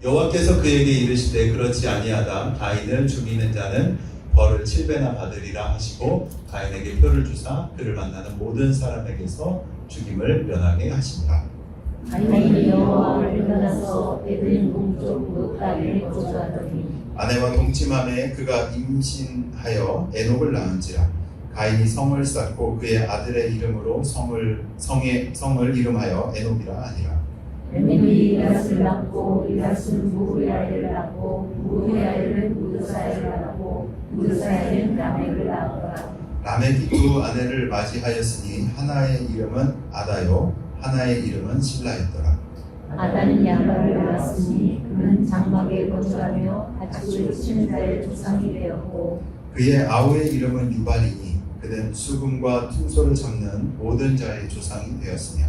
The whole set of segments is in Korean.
여호와께서 그에게 이르시되 그렇지 아니하다. 가인을 죽이는 자는 벌을 7배나 받으리라 하시고 가인에게 표를 주사 그를 만나는 모든 사람에게서 죽임을 면하게 하시니라. 가인이 여호와를 떠나서 에덴 동쪽 노땅에 거주하더니 아내와 동침함에 그가 임신하여 에녹을 낳은지라. 가인이 성을 쌓고 그의 아들의 이름으로 성을 이름하여 에녹이라 하니라. 에녹이 이랏을 낳고 이랏은 무후야엘을 낳고 무후야엘은 무드사엘을 낳고 무드사엘은 라멕을 낳았더라. 라멕이 두 아내를 맞이하였으니 하나의 이름은 아다요 하나의 이름은 실라였더라. 아다는 야갈을 낳았으니 그는 장막에 거주하며 가축을 치는 자의 조상이 되었고 그의 아우의 이름은 유발이니 그는 수금과 퉁소를 잡는 모든 자의 조상이 되었으며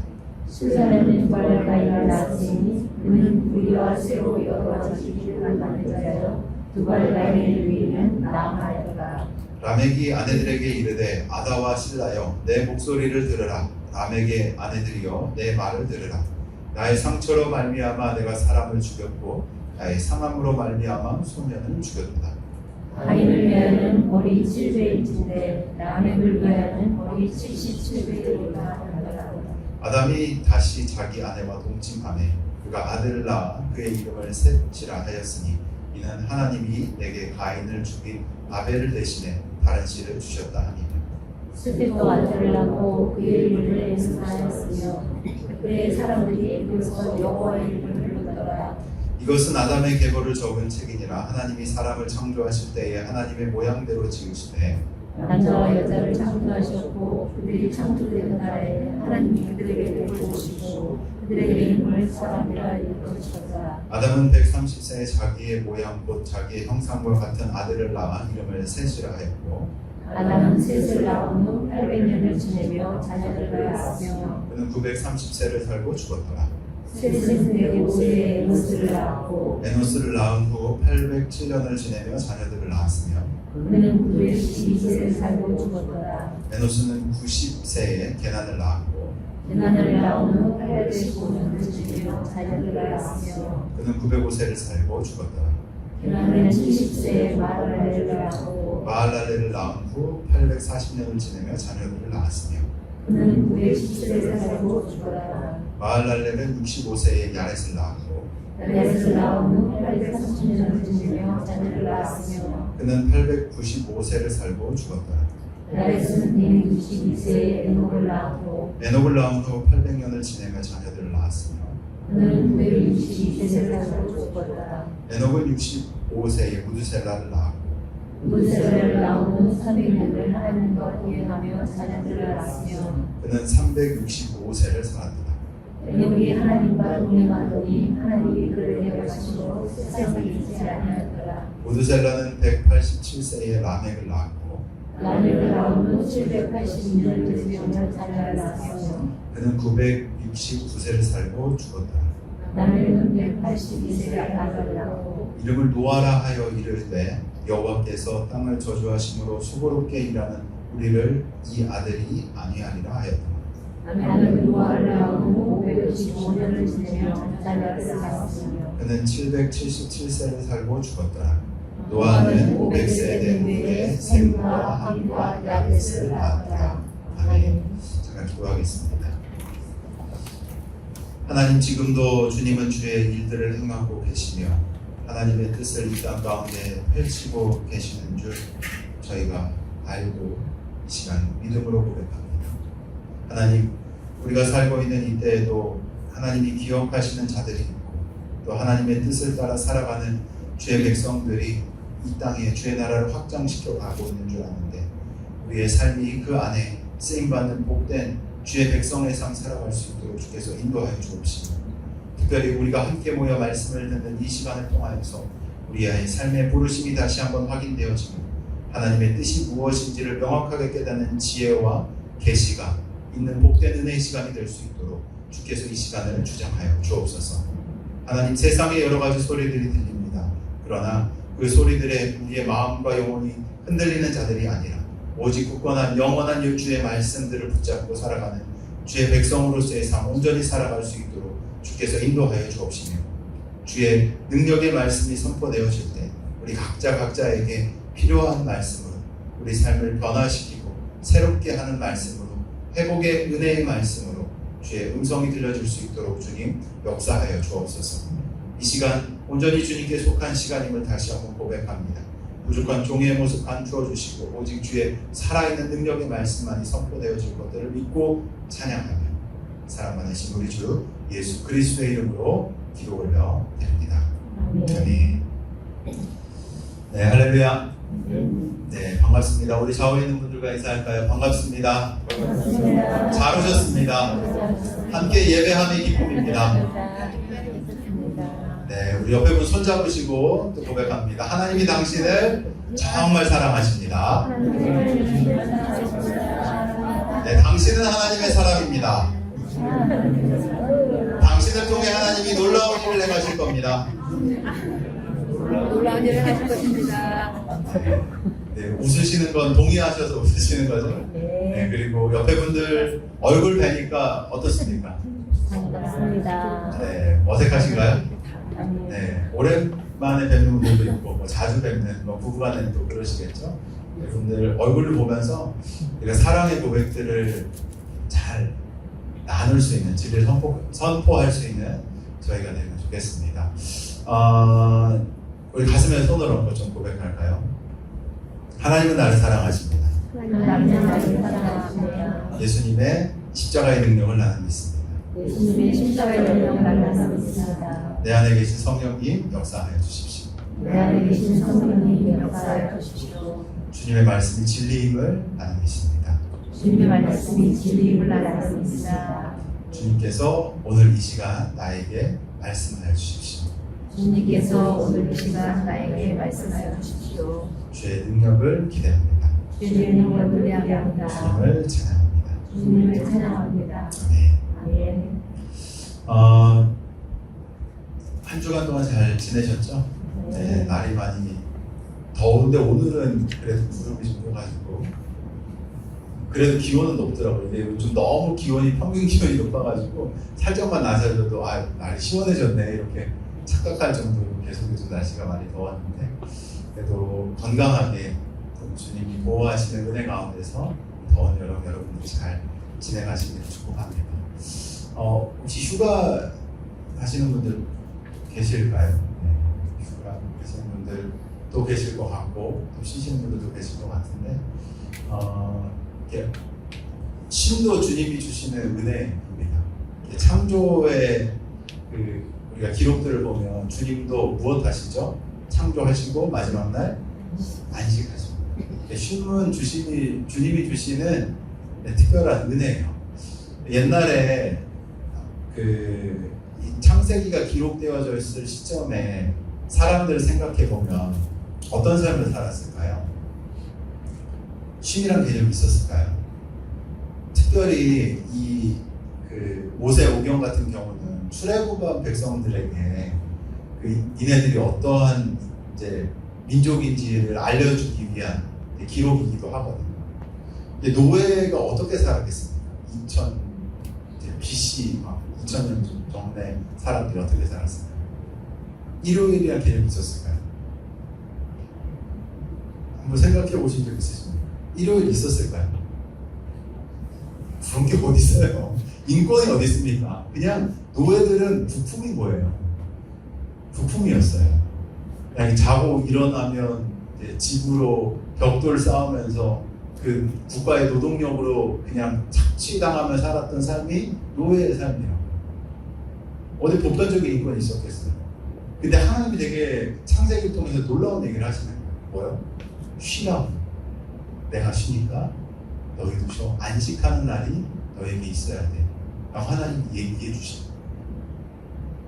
수사는 유발을 가인을 낳았으니 그는 우리와 새로 여러 가지 일을 만든 자여 두발 가인의 위에는 나아하였더라. 라멕이 아내들에게 이르되 아다와 실라여 내 목소리를 들으라. 라멕의 아내들이여 내 말을 들으라. 나의 상처로 말미암아 내가 사람을 죽였고 나의 상함으로 말미암아 소년을 죽였다. 가인을 위하여는 벌이 7배일진데 라멕을 위하여는 벌이 77배이리라 하더라. 아담이 다시 자기 아내와 동침하매 그가 아들을 낳아 그의 이름을 셋이라 하였으니 이는 하나님이 내게 가인을 죽인 아벨을 대신해 다른 씨를 주셨다 하니라. 셋도 아들을 낳고 그의 이름을 에스하였으며 그의 사람들이 에그에서 여호와의 이름을 부르더라. 이것은 아담의 계보를 적은 책이니라. 하나님이 사람을 창조하실 때에 하나님의 모양대로 지으시되 남자와 여자를 창조하셨고 그들이 창조되는 날에 하나님이 그들에게 복을 주시고 그들에게 이름을 사람이라 일컬으셨더라. 아담은 130세에 자기의 모양 곧 자기의 형상과 같은 아들을 낳아 이름을 셋이라 하였고 아담은 셋을 낳은 후 800년을 지내며 자녀를 낳았으며 그는 930세를 살고 죽었더라. 셋은 105세에 에노스를 낳았고 에노스를 낳은 후 807년을 지내며 자녀들을 낳았으며 그는 912세를 살고 죽었더라. 에노스는 90세에 게난을 낳았고 게난을 낳은 후 815년을 지내며 자녀를 낳았으며 그는 905세를 살고 죽었더라. 게난은 70세에 마할랄레를 낳았고 마할랄레를 낳은 후 840년을 지내며 자녀들을 낳았으며 그는 910세를 살고 죽었더라. 마할랄레는 65세에 야렛을 낳았고 야렛을 낳은 후 830년을 지내며 자녀를 낳았으며 그는 895세를 살고 죽었더라. 야렛은 262세에 에녹을 낳았고 에녹을 낳은 후 800년을 지내며 자녀들을 낳았으며 그는 962세를 살고 죽었더라. 에녹은 65세에 무드셀라를 낳았고 무드셀라를 낳은 후 300년을 하나님과 동행하며 자녀들을 낳았으며 그는 365세를 살았더라. 에녹이 하나님과 동행하더니 하나님이 그를 대하시고 세상에 있지 아니하였더라. 무드셀라는 187세에 라멕을 낳았고 라멕을 낳은 후 782년을 지내며 자녀를 낳았으며 그는 969세를 살고 죽었더라. 라멕은 182세에 아들을 낳고 이름을 노아라 하여 이르되 여호와께서 땅을 저주하심으로 수고롭게 일하는 우리를 이 아들이 아니하리라 하였더라. 라멕은 노아를 낳은 후 565년을 지내며 자녀를 낳았으며 그는 777세를 살고 죽었더라. 노아는 500세 된 후에 셈과 함과 야벳을 낳았더라. 아멘. 잠깐 기도하겠습니다. 하나님, 지금도 주님은 주의 일들을 행하고 계시며 하나님의 뜻을 이 땅 가운데 펼치고 계시는 줄 저희가 알고 이 시간 믿음으로 고백합니다. 하나님, 우리가 살고 있는 이때에도 하나님이 기억하시는 자들이 있고 또 하나님의 뜻을 따라 살아가는 주의 백성들이 이 땅에 주의 나라를 확장시켜 가고 있는 줄 아는데 우리의 삶이 그 안에 쓰임받는 복된 주의 백성의 삶 살아갈 수 있도록 주께서 인도하여 주옵시고 특별히 우리가 함께 모여 말씀을 듣는 이 시간을 통하여서 우리의 삶의 부르심이 다시 한번 확인되어지고 하나님의 뜻이 무엇인지를 명확하게 깨닫는 지혜와 계시가 있는 복된 은혜의 시간이 될 수 있도록 주께서 이 시간을 주장하여 주옵소서. 하나님, 세상에 여러 가지 소리들이 들립니다. 그러나 그 소리들에 우리의 마음과 영혼이 흔들리는 자들이 아니라 오직 굳건한 영원한 주의 말씀들을 붙잡고 살아가는 주의 백성으로서의 삶 온전히 살아갈 수 있도록 주께서 인도하여 주옵시며 주의 능력의 말씀이 선포되어질 때 우리 각자에게 필요한 말씀으로 우리 삶을 변화시키고 새롭게 하는 말씀으로 회복의 은혜의 말씀으로 주의 음성이 들려줄 수 있도록 주님 역사하여 주옵소서. 이 시간 온전히 주님께 속한 시간임을 다시 한번 고백합니다. 부족한 종의 모습 감추어 주시고 오직 주의 살아있는 능력의 말씀만이 선포되어질 것들을 믿고 찬양하며 사랑 많으신 우리 주 예수 그리스도의 이름으로 기도 올려 드립니다. 아멘. 네, 할렐루야. 네, 반갑습니다. 우리 좌우에 있는 분들과 인사할까요? 반갑습니다. 잘 오셨습니다. 함께 예배함의 기쁨입니다. 네, 우리 옆에 분 손잡으시고 또 고백합니다. 하나님이 당신을 정말 사랑하십니다. 네, 당신은 하나님의 사람입니다. 당신을 통해 하나님이 놀라운 일을 행하실 겁니다. 놀라운 일을 하실 것입니다. 네, 웃으시는 건 동의하셔서 웃으시는 거죠? 네, 그리고 옆에 분들 얼굴 뵈니까 어떻습니까? 반갑습니다. 네, 어색하신가요? 네, 오랜만에 뵙는 분들도 있고 뭐 자주 뵙는 부부간에는 또 그러시겠죠. 여러분들 얼굴을 보면서 우리가 사랑의 고백들을 잘 나눌 수 있는, 진리를 선포할 수 있는 저희가 되면 좋겠습니다. 우리 가슴에 손을 얹고 좀 고백할까요? 하나님은 나를 사랑하십니다. 하나님은 나를 사랑하십니다. 예수님의 십자가의 능력을 나는 믿습니다. 예수님의 십자가의 능력을 나는 믿습니다. 내 안에 계신 성령님 역사하여 주십시오. 내 안에 계신 성령님 역사하여 주십시오. 주님의 말씀이 진리임을 나는 믿습니다. 주님의 말씀이 진리임을 나는 믿습니다. 주님께서 오늘 이 시간 나에게 말씀하여 주십시오. 주님께서 오늘 이 시간 나에게 말씀하여 주십시오. 주의 능력을 기대합니다. 주님의 능력을 기대합니다. 주님을 찬양합니다. 주님을 찬양합니다. 아멘. 아멘. 한 주간 동안 잘 지내셨죠? 네, 날이 많이 더운데 오늘은 그래도 구름이 좀 껴가지고 그래도 기온은 높더라고요. 근데 요즘 너무 기온이 평균 기온이 높아가지고 살짝만 나서도 날이 시원해졌네 이렇게 착각할 정도로 계속 요즘 날씨가 많이 더웠는데 그래도 건강하게 주님이 보호하시는 은혜 가운데서 더운 여름 여러분들이 잘 진행하시기를 축복합니다. 혹시 휴가 하시는 분들 계실까요? 네, 휴가 하시는 분들도 계실 것 같고 또 쉬시는 분들도 계실 것 같은데 이렇게 쉼도 주님이 주시는 은혜입니다. 창조의 우리가 기록들을 보면 주님도 무엇 하시죠? 창조하시고 마지막 날 안식하시고 쉼은 주님이 주시는 특별한 은혜예요. 옛날에 이 창세기가 기록되어져 있을 시점에 사람들을 생각해 보면 어떤 삶을 살았을까요? 쉼이란 개념이 있었을까요? 특별히 모세 오경 같은 경우는 출애굽한 백성들에게 이네들이 어떠한 이제 민족인지를 알려주기 위한 기록이기도 하거든요. 노예가 어떻게 살았겠습니까? BC 2000년 전에 사람들이 어떻게 살았을까요? 일요일이라는 개념이 있었을까요? 한번 생각해 보신 적 있으십니까? 일요일 있었을까요? 그런 게 어디 있어요? 인권이 어디 있습니까? 그냥 노예들은 부품인 거예요. 부품이었어요. 그냥 자고 일어나면 집으로 벽돌 쌓으면서 그 국가의 노동력으로 그냥 착취당하며 살았던 삶이 노예의 삶이에요. 어디 보편적인 인권이 있었겠어요? 근데 하나님이 되게 창세기를 통해서 놀라운 얘기를 하시는 거예요. 뭐요? 쉬라고. 내가 쉬니까 너희도 쉬어. 안식하는 날이 너에게 있어야 돼. 라고 하나님이 얘기해 주시는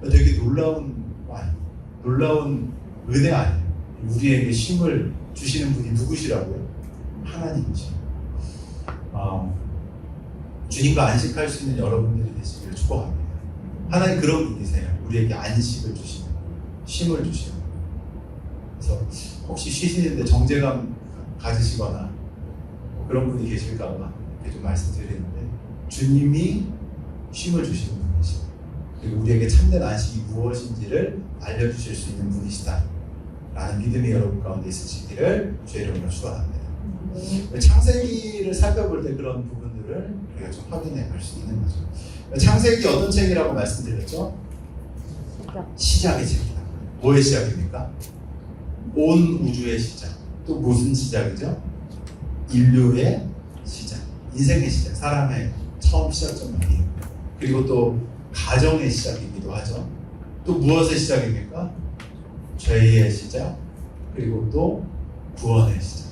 거예요. 되게 놀라운 거 아니에요? 놀라운 은혜 아니에요? 우리에게 쉼을 주시는 분이 누구시라고요? 하나님이죠. 주님과 안식할 수 있는 여러분들이 되시기를 축복합니다. 하나님 그런 분이세요. 우리에게 안식을 주시는, 쉼을 주시는. 그래서 혹시 쉬시는데 정죄감 가지시거나 그런 분이 계실까봐 이렇게 좀 말씀드리는데 주님이 쉼을 주시는 분이시죠. 그리고 우리에게 참된 안식이 무엇인지를 알려주실 수 있는 분이시다 라는 믿음이 여러분 가운데 있으시기를 주의 이름으로 축원합니다. 창세기를 살펴볼 때 그런 부분들을 우리가 좀 확인해 볼 수 있는 거죠. 창세기 어떤 책이라고 말씀드렸죠? 시작의 책이다. 뭐의 시작입니까? 온 우주의 시작. 또 무슨 시작이죠? 인류의 시작, 인생의 시작, 사람의 처음 시작점이, 그리고 또 가정의 시작이기도 하죠. 또 무엇의 시작입니까? 죄의 시작, 그리고 또 구원의 시작.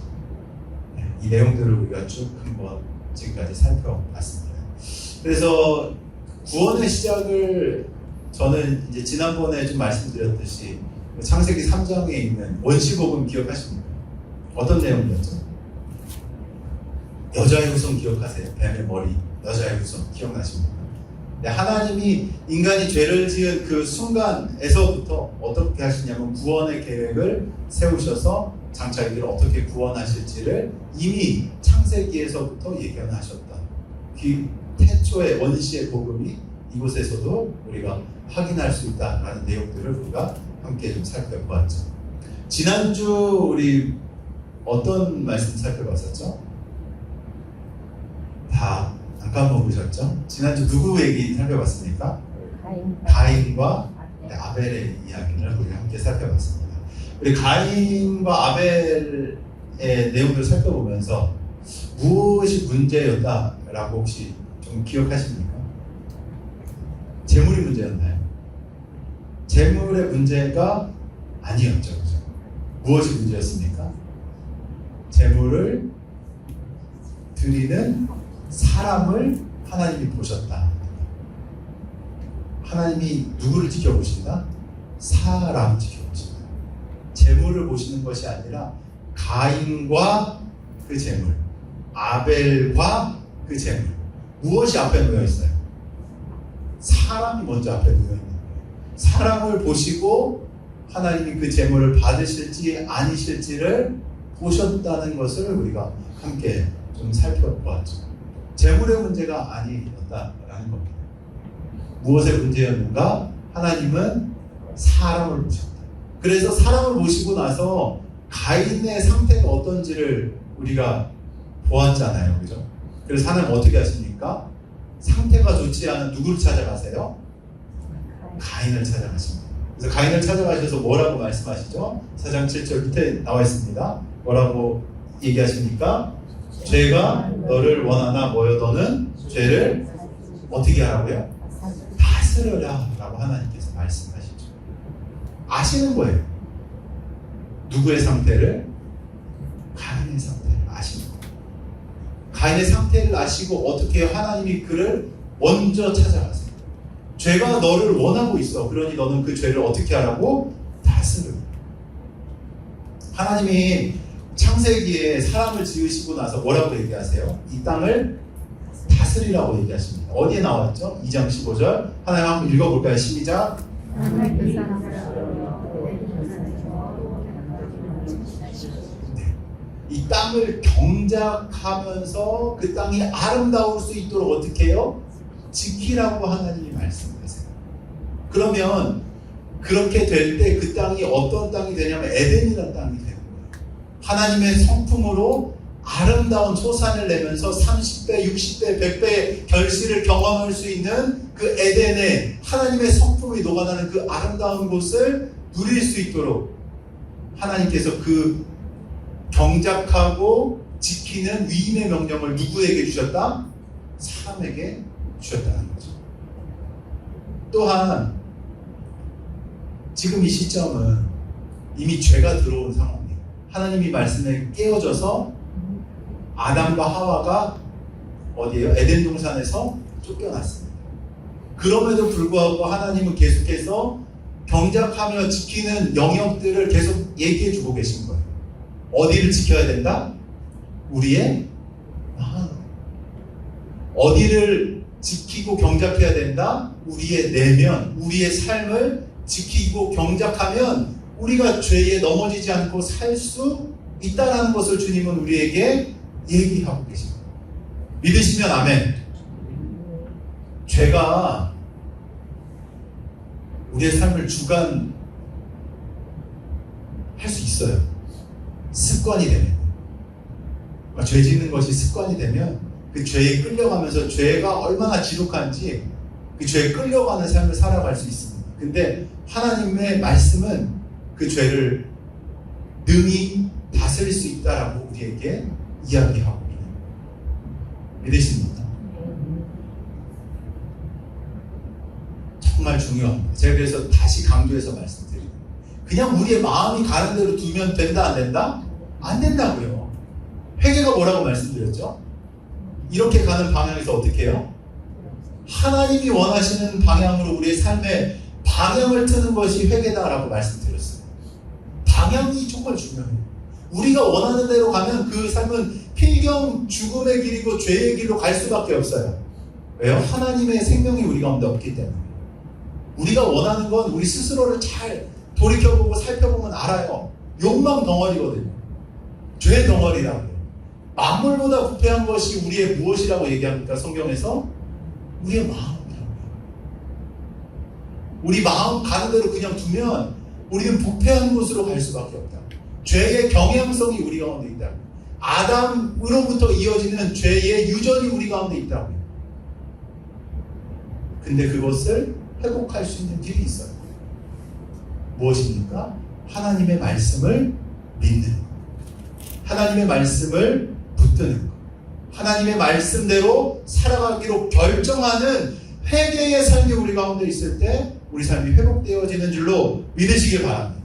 이 내용들을 우리가 쭉 한번 지금까지 살펴봤습니다. 그래서 구원의 시작을 저는 이제 지난번에 좀 말씀드렸듯이 창세기 3장에 있는 원시복음 기억하십니까? 어떤 내용이었죠? 여자의 후손 기억하세요? 뱀의 머리, 여자의 후손 기억나십니까? 하나님이 인간이 죄를 지은 그 순간에서부터 어떻게 하시냐면 구원의 계획을 세우셔서 장차 이들을 어떻게 구원하실지를 이미 창세기에서부터 예견하셨다. 그 태초의 원시의 복음이 이곳에서도 우리가 확인할 수 있다라는 내용들을 우리가 함께 좀 살펴보았죠. 지난주 우리 어떤 말씀 살펴봤었죠? 다 안 까먹으셨죠? 지난주 누구 얘기 살펴봤습니까? 가인과 아벨의 이야기를 우리 함께 살펴봤습니다. 우리 가인과 아벨의 내용들을 살펴보면서 무엇이 문제였다라고 혹시 좀 기억하십니까? 재물이 문제였나요? 재물의 문제가 아니었죠. 그죠? 무엇이 문제였습니까? 재물을 드리는 사람을 하나님이 보셨다. 하나님이 누구를 지켜보신다? 사람 지켜보신다. 재물을 보시는 것이 아니라 가인과 그 재물, 아벨과 그 재물. 무엇이 앞에 놓여 있어요? 사람이 먼저 앞에 놓여 있는 거예요. 사람을 보시고 하나님이 그 재물을 받으실지 아니실지를 보셨다는 것을 우리가 함께 좀 살펴보았죠. 재물의 문제가 아니었다라는 겁니다. 무엇의 문제였는가? 하나님은 사람을 보셨다. 그래서 사람을 보시고 나서 가인의 상태가 어떤지를 우리가 보았잖아요. 그죠? 그래서 하나님 어떻게 하십니까? 상태가 좋지 않은 누구를 찾아가세요? 가인을 찾아가십니다. 그래서 가인을 찾아가셔서 뭐라고 말씀하시죠? 4장 7절 밑에 나와 있습니다. 뭐라고 얘기하십니까? 죄가 너를 원하나 뭐여 너는 죄를 어떻게 하라고요? 다스려라 라고 하나님께서 말씀하시죠. 아시는 거예요. 누구의 상태를? 가인의 상태를 아시는 거예요. 가인의 상태를 아시고 어떻게 하나님이 그를 먼저 찾아가세요. 죄가 너를 원하고 있어. 그러니 너는 그 죄를 어떻게 하라고? 다스려. 하나님이 창세기에 사람을 지으시고 나서 뭐라고 얘기하세요? 이 땅을 다스리라고 얘기하십니다. 어디에 나와있죠? 2장 15절. 하나님 한번 읽어볼까요? 시작. 이 땅을 경작하면서 그 땅이 아름다울 수 있도록 어떻게 해요? 지키라고 하나님이 말씀하세요. 그러면 그렇게 될 때 그 땅이 어떤 땅이 되냐면 에덴이라는 땅이 되는 거예요. 하나님의 성품으로 아름다운 소산을 내면서 30배, 60배, 100배의 결실을 경험할 수 있는 그 에덴에 하나님의 성품이 녹아나는 그 아름다운 곳을 누릴 수 있도록 하나님께서 그 경작하고 지키는 위임의 명령을 누구에게 주셨다? 사람에게 주셨다는 거죠. 또한 지금 이 시점은 이미 죄가 들어온 상황이에요. 하나님이 말씀에 깨어져서 아담과 하와가 어디에요? 에덴 동산에서 쫓겨났습니다. 그럼에도 불구하고 하나님은 계속해서 경작하며 지키는 영역들을 계속 얘기해 주고 계신 거예요. 어디를 지켜야 된다? 우리의 마음. 어디를 지키고 경작해야 된다? 우리의 내면, 우리의 삶을 지키고 경작하면 우리가 죄에 넘어지지 않고 살 수 있다는 것을 주님은 우리에게 얘기하고 계십니다. 믿으시면 아멘. 죄가 우리의 삶을 주관할 수 있어요. 습관이 되면. 죄 짓는 것이 습관이 되면 그 죄에 끌려가면서 죄가 얼마나 지독한지 그 죄에 끌려가는 삶을 살아갈 수 있습니다. 근데 하나님의 말씀은 그 죄를 능히 다스릴 수 있다라고 우리에게 이야기하고 있는 믿으십니까? 정말 중요합니다. 제가 그래서 다시 강조해서 말씀드립니다. 그냥 우리의 마음이 가는 대로 두면 된다 안 된다? 안 된다고요. 회개가 뭐라고 말씀드렸죠? 이렇게 가는 방향에서 어떻게 해요? 하나님이 원하시는 방향으로 우리의 삶에 방향을 트는 것이 회개다라고 말씀드렸어요. 방향이 정말 중요해요. 우리가 원하는 대로 가면 그 삶은 필경 죽음의 길이고 죄의 길로 갈 수밖에 없어요. 왜요? 하나님의 생명이 우리 가운데 없기 때문에. 우리가 원하는 건 우리 스스로를 잘 돌이켜보고 살펴보면 알아요. 욕망 덩어리거든요. 죄 덩어리라고 해요. 만물보다 부패한 것이 우리의 무엇이라고 얘기합니까? 성경에서? 우리의 마음이라고 해요. 우리 마음 가는 대로 그냥 두면 우리는 부패한 곳으로 갈 수밖에 없다. 죄의 경향성이 우리 가운데 있다. 아담으로부터 이어지는 죄의 유전이 우리 가운데 있다고요. 근데 그것을 회복할 수 있는 길이 있어요. 무엇입니까? 하나님의 말씀을 믿는 것. 하나님의 말씀을 붙드는 것. 하나님의 말씀대로 살아가기로 결정하는 회개의 삶이 우리 가운데 있을 때 우리 삶이 회복되어지는 줄로 믿으시길 바랍니다.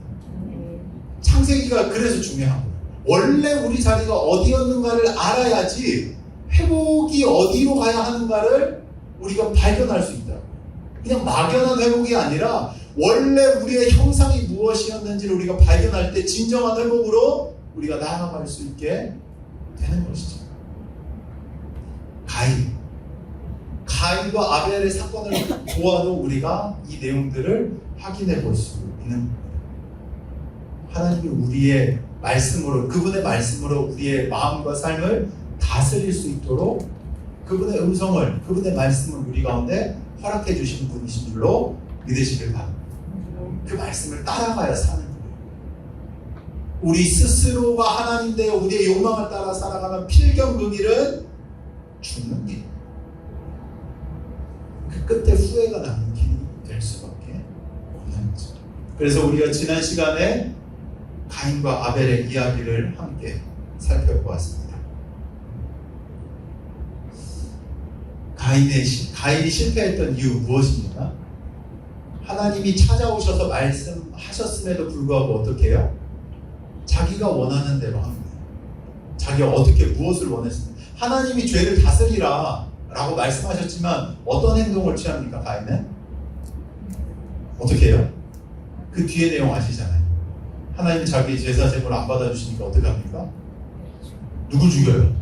창세기가 그래서 중요한 거예요. 원래 우리 자리가 어디였는가를 알아야지 회복이 어디로 가야 하는가를 우리가 발견할 수 있다. 그냥 막연한 회복이 아니라 원래 우리의 형상이 무엇이었는지를 우리가 발견할 때 진정한 회복으로 우리가 나아갈 수 있게 되는 것이죠. 가인과 아벨의 사건을 보아도 우리가 이 내용들을 확인해 볼 수 있는 겁니다. 하나님이 우리의 말씀으로, 그분의 말씀으로 우리의 마음과 삶을 다스릴 수 있도록 그분의 음성을, 그분의 말씀을 우리 가운데 허락해 주신 분이신 줄로 믿으시길 바랍니다. 그 말씀을 따라가야 사는 거예요. 우리 스스로가 하나님 되어 우리의 욕망을 따라 살아가는 필경 그 길은 죽는 길. 그 끝에 후회가 나는 길이 될 수밖에 없는 거죠. 그래서 우리가 지난 시간에 가인과 아벨의 이야기를 함께 살펴보았습니다. 가인이 실패했던 이유 무엇입니까? 하나님이 찾아오셔서 말씀하셨음에도 불구하고 어떻게 해요? 자기가 원하는 대로 하는 거예요. 자기가 어떻게 무엇을 원했습니까? 하나님이 죄를 다스리라 라고 말씀하셨지만 어떤 행동을 취합니까? 가인은? 어떻게 해요? 그 뒤에 내용 아시잖아요. 하나님이 자기 제사 제물 안 받아주시니까 어떻게 합니까? 누굴 죽여요?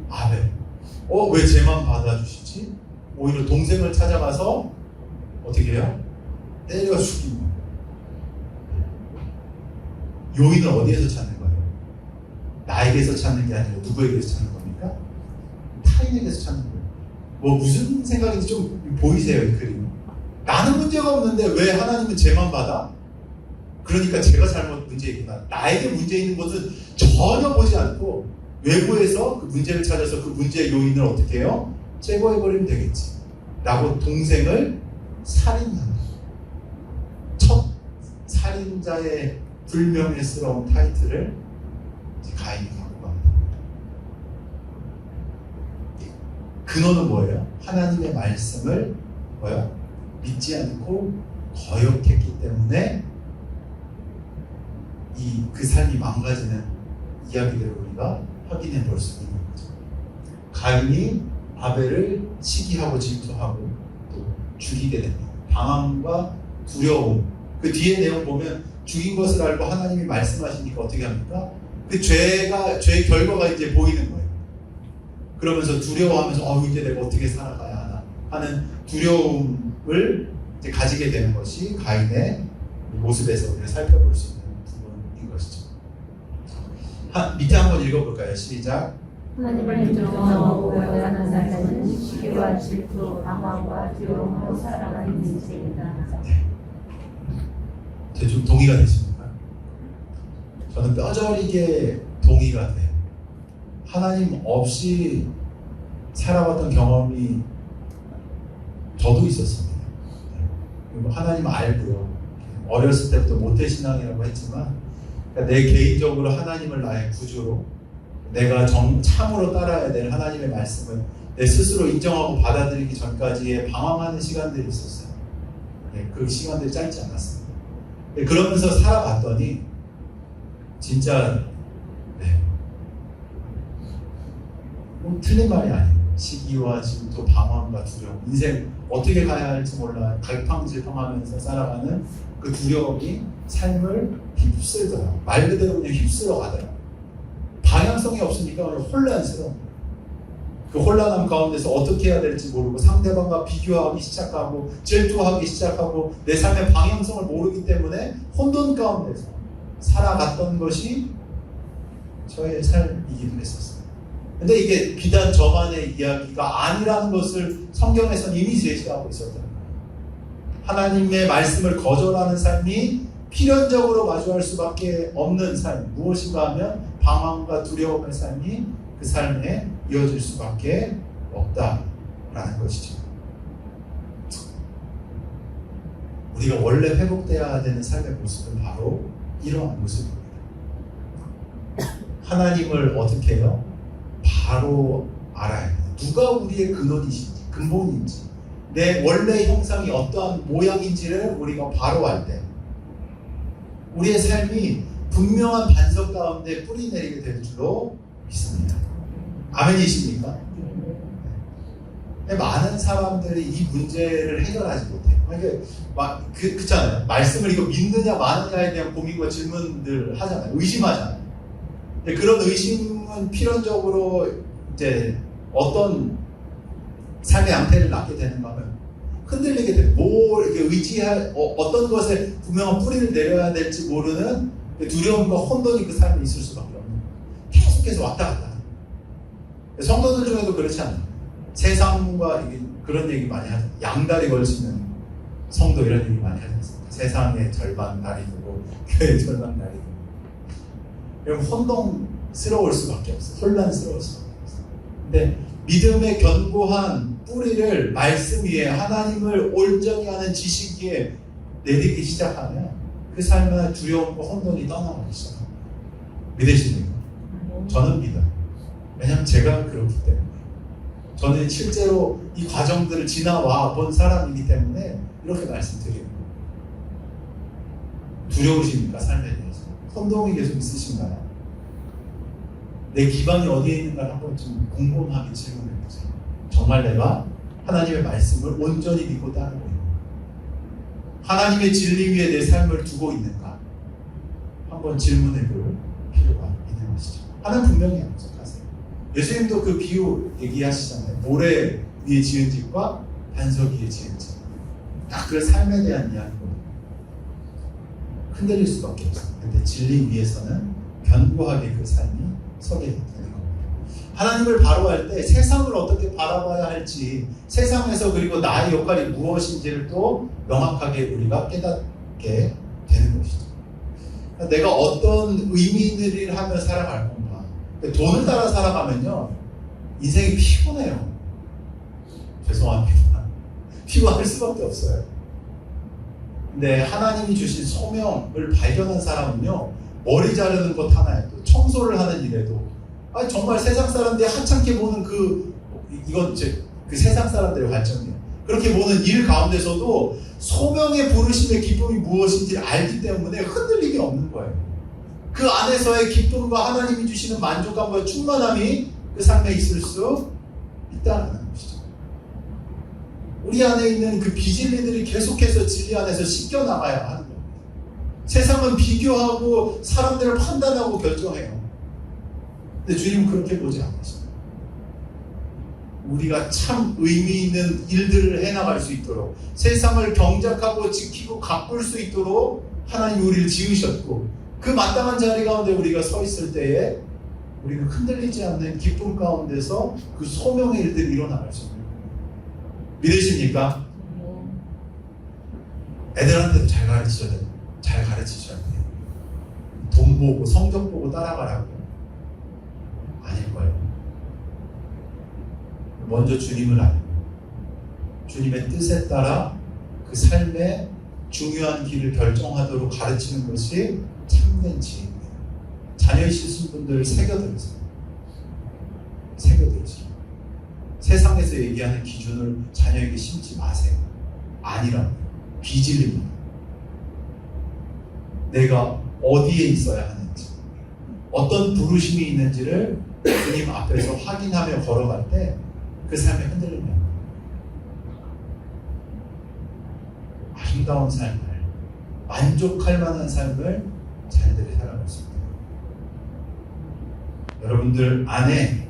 아벨. 왜 쟤만 받아주시지? 오히려 동생을 찾아가서 어떻게 해요? 때려 죽이고. 요인을 어디에서 찾는 거예요? 나에게서 찾는 게 아니라 누구에게서 찾는 겁니까? 타인에게서 찾는 거예요. 무슨 생각인지 좀 보이세요, 이 그림? 나는 문제가 없는데 왜 하나님은 쟤만 받아? 그러니까 제가 잘못 문제 있구나. 나에게 문제 있는 것은 전혀 보지 않고 외부에서 그 문제를 찾아서 그 문제의 요인을 어떻게 해요? 제거해버리면 되겠지. 라고 동생을 살인한다. 첫 살인자의 불명예스러운 타이틀을 가인이 갖고 갑니다. 근원은 뭐예요? 하나님의 말씀을 믿지 않고 거역했기 때문에 그 삶이 망가지는 이야기들을 우리가 확인해 볼 수 있는 거죠. 가인이 아벨을 시기하고 질투하고 또 죽이게 됩니다. 방황과 두려움. 그 뒤에 내용 보면 죽인 것을 알고 하나님이 말씀하시니까 어떻게 합니까? 그 죄의 결과가 이제 보이는 거예요. 그러면서 두려워하면서 이제 내가 어떻게 살아가야 하나 하는 두려움을 이제 가지게 되는 것이 가인의 모습에서 우리가 살펴볼 수 있는 부분인 것이죠. 밑에 한번 읽어볼까요? 시작. 하나님을 인정하고 고백하는 자는 시기와 질투, 방황과 두려움으로 살아가는 인생이다. 좀 동의가 되십니까? 저는 뼈저리게 동의가 돼요. 하나님 없이 살아왔던 경험이 저도 있었습니다. 그리고 하나님 알고요. 어렸을 때부터 모태신앙이라고 했지만 내 개인적으로 하나님을 나의 구주로 내가 참으로 따라야 될 하나님의 말씀을 내 스스로 인정하고 받아들이기 전까지의 방황하는 시간들이 있었어요. 그 시간들이 짧지 않았습니다. 그러면서 살아봤더니 진짜 틀린 말이 아니에요. 시기와 질투, 방황과 두려움, 인생 어떻게 가야 할지 몰라 갈팡질팡하면서 살아가는 그 두려움이 삶을 휩쓸더라. 말 그대로 그냥 휩쓸어 가더라. 방향성이 없으니까 혼란스러워. 그 혼란함 가운데서 어떻게 해야 될지 모르고 상대방과 비교하기 시작하고 질투하기 시작하고 내 삶의 방향성을 모르기 때문에 혼돈 가운데서 살아갔던 것이 저의 삶이기도 했었어요. 근데 이게 비단 저만의 이야기가 아니라는 것을 성경에서는 이미 제시하고 있었던 거예요. 하나님의 말씀을 거절하는 삶이 필연적으로 마주할 수밖에 없는 삶, 무엇인가 하면 방황과 두려움의 삶이 그 삶에 이어질 수밖에 없다라는 것이죠. 우리가 원래 회복되어야 되는 삶의 모습은 바로 이러한 모습입니다. 하나님을 어떻게 해요? 바로 알아야 돼요. 누가 우리의 근원이신지, 근본인지, 내 원래 형상이 어떠한 모양인지를 우리가 바로 알 때, 우리의 삶이 분명한 반석 가운데 뿌리 내리게 될 줄로 믿습니다. 아멘이십니까? 많은 사람들이 이 문제를 해결하지 못해요. 그러니까 그렇잖아요. 말씀을 이거 믿느냐 마느냐에 대한 고민과 질문들 하잖아요. 의심하잖아요. 그런 의심은 필연적으로 이제 어떤 삶의 양태를 낳게 되는가 하면 흔들리게 돼요. 이렇게 의지할 어떤 것에 분명한 뿌리를 내려야 될지 모르는 두려움과 혼돈이 그 삶에 있을 수밖에 없는 거예요. 계속해서 왔다 갔다. 성도들 중에도 그렇지 않아요. 세상과 그런 얘기 많이 하죠. 양다리 걸치는 성도 이런 얘기 많이 하지 않습니까? 세상의 절반 다리 두고 교회의 절반 다리 두고. 그럼 혼동스러울 수밖에 없어요. 혼란스러울 수밖에 없어요. 근데 믿음의 견고한 뿌리를 말씀 위에 하나님을 온전히 하는 지식 위에 내딛기 시작하면 그 삶의 두려움과 혼돈이 떠나가기 시작합니다. 믿으십니까? 저는 믿어요. 왜냐하면 제가 그렇기 때문에. 저는 실제로 이 과정들을 지나와 본 사람이기 때문에 이렇게 말씀드리는 거예요. 두려우십니까? 삶에 대해서. 혼동이 계속 있으신가요? 내 기반이 어디에 있는가 한번 좀 궁금하게 질문해 보세요. 정말 내가 하나님의 말씀을 온전히 믿고 따르고 있는가? 하나님의 진리 위에 내 삶을 두고 있는가? 한번 질문해 볼 필요가 있는 것이죠. 하나님 분명히 약속하세요. 예수님도 그 비유 얘기하시잖아요. 모래 위에 지은 집과 반석 위에 지은 집. 딱 그 삶에 대한 이야기거든요. 흔들릴 수밖에 없어요. 근데 진리 위에서는 견고하게 그 삶이 서게 되는 겁니다. 하나님을 바로 할 때 세상을 어떻게 바라봐야 할지, 세상에서 그리고 나의 역할이 무엇인지를 또 명확하게 우리가 깨닫게 되는 것이죠. 내가 어떤 의미를 하며 살아갈 건가. 돈을 따라 살아가면요, 인생이 피곤해요. 죄송합니다. 피곤할 수밖에 없어요. 근데 하나님이 주신 소명을 발견한 사람은요, 머리 자르는 것 하나에 또 청소를 하는 일에도 정말 세상 사람들이 하찮게 보는 이건 그 세상 사람들의 관점이에요. 그렇게 보는 일 가운데서도 소명의 부르심의 기쁨이 무엇인지 알기 때문에 흔들림이 없는 거예요. 그 안에서의 기쁨과 하나님이 주시는 만족감과 충만함이 그 삶에 있을 수 있다는 것이죠. 우리 안에 있는 그 비진리들이 계속해서 진리 안에서 씻겨나가야 하는 겁니다. 세상은 비교하고 사람들을 판단하고 결정해요. 근데 주님은 그렇게 보지 않으십니다. 우리가 참 의미 있는 일들을 해나갈 수 있도록, 세상을 경작하고 지키고 가꿀 수 있도록 하나님 우리를 지으셨고, 그 마땅한 자리 가운데 우리가 서 있을 때에 우리는 흔들리지 않는 기쁨 가운데서 그 소명의 일들이 일어나갈 수 있는 거예요. 믿으십니까? 애들한테도 잘 가르치셔야 돼요. 잘 가르치셔야 돼요. 돈 보고 성적 보고 따라가라고 아닐 거예요. 먼저 주님을 알고 주님의 뜻에 따라 그 삶의 중요한 길을 결정하도록 가르치는 것이 참된 지혜입니다. 자녀이신 분들 새겨들으세요. 새겨들으세요. 세상에서 얘기하는 기준을 자녀에게 심지 마세요. 아니라고. 비질립니다. 내가 어디에 있어야 하는지, 어떤 부르심이 있는지를 주님 앞에서 확인하며 걸어갈 때 그 삶이 흔들립니다. 아름다운 삶을, 만족할 만한 삶을 자녀들이 살아갈 수 있다. 여러분들 안에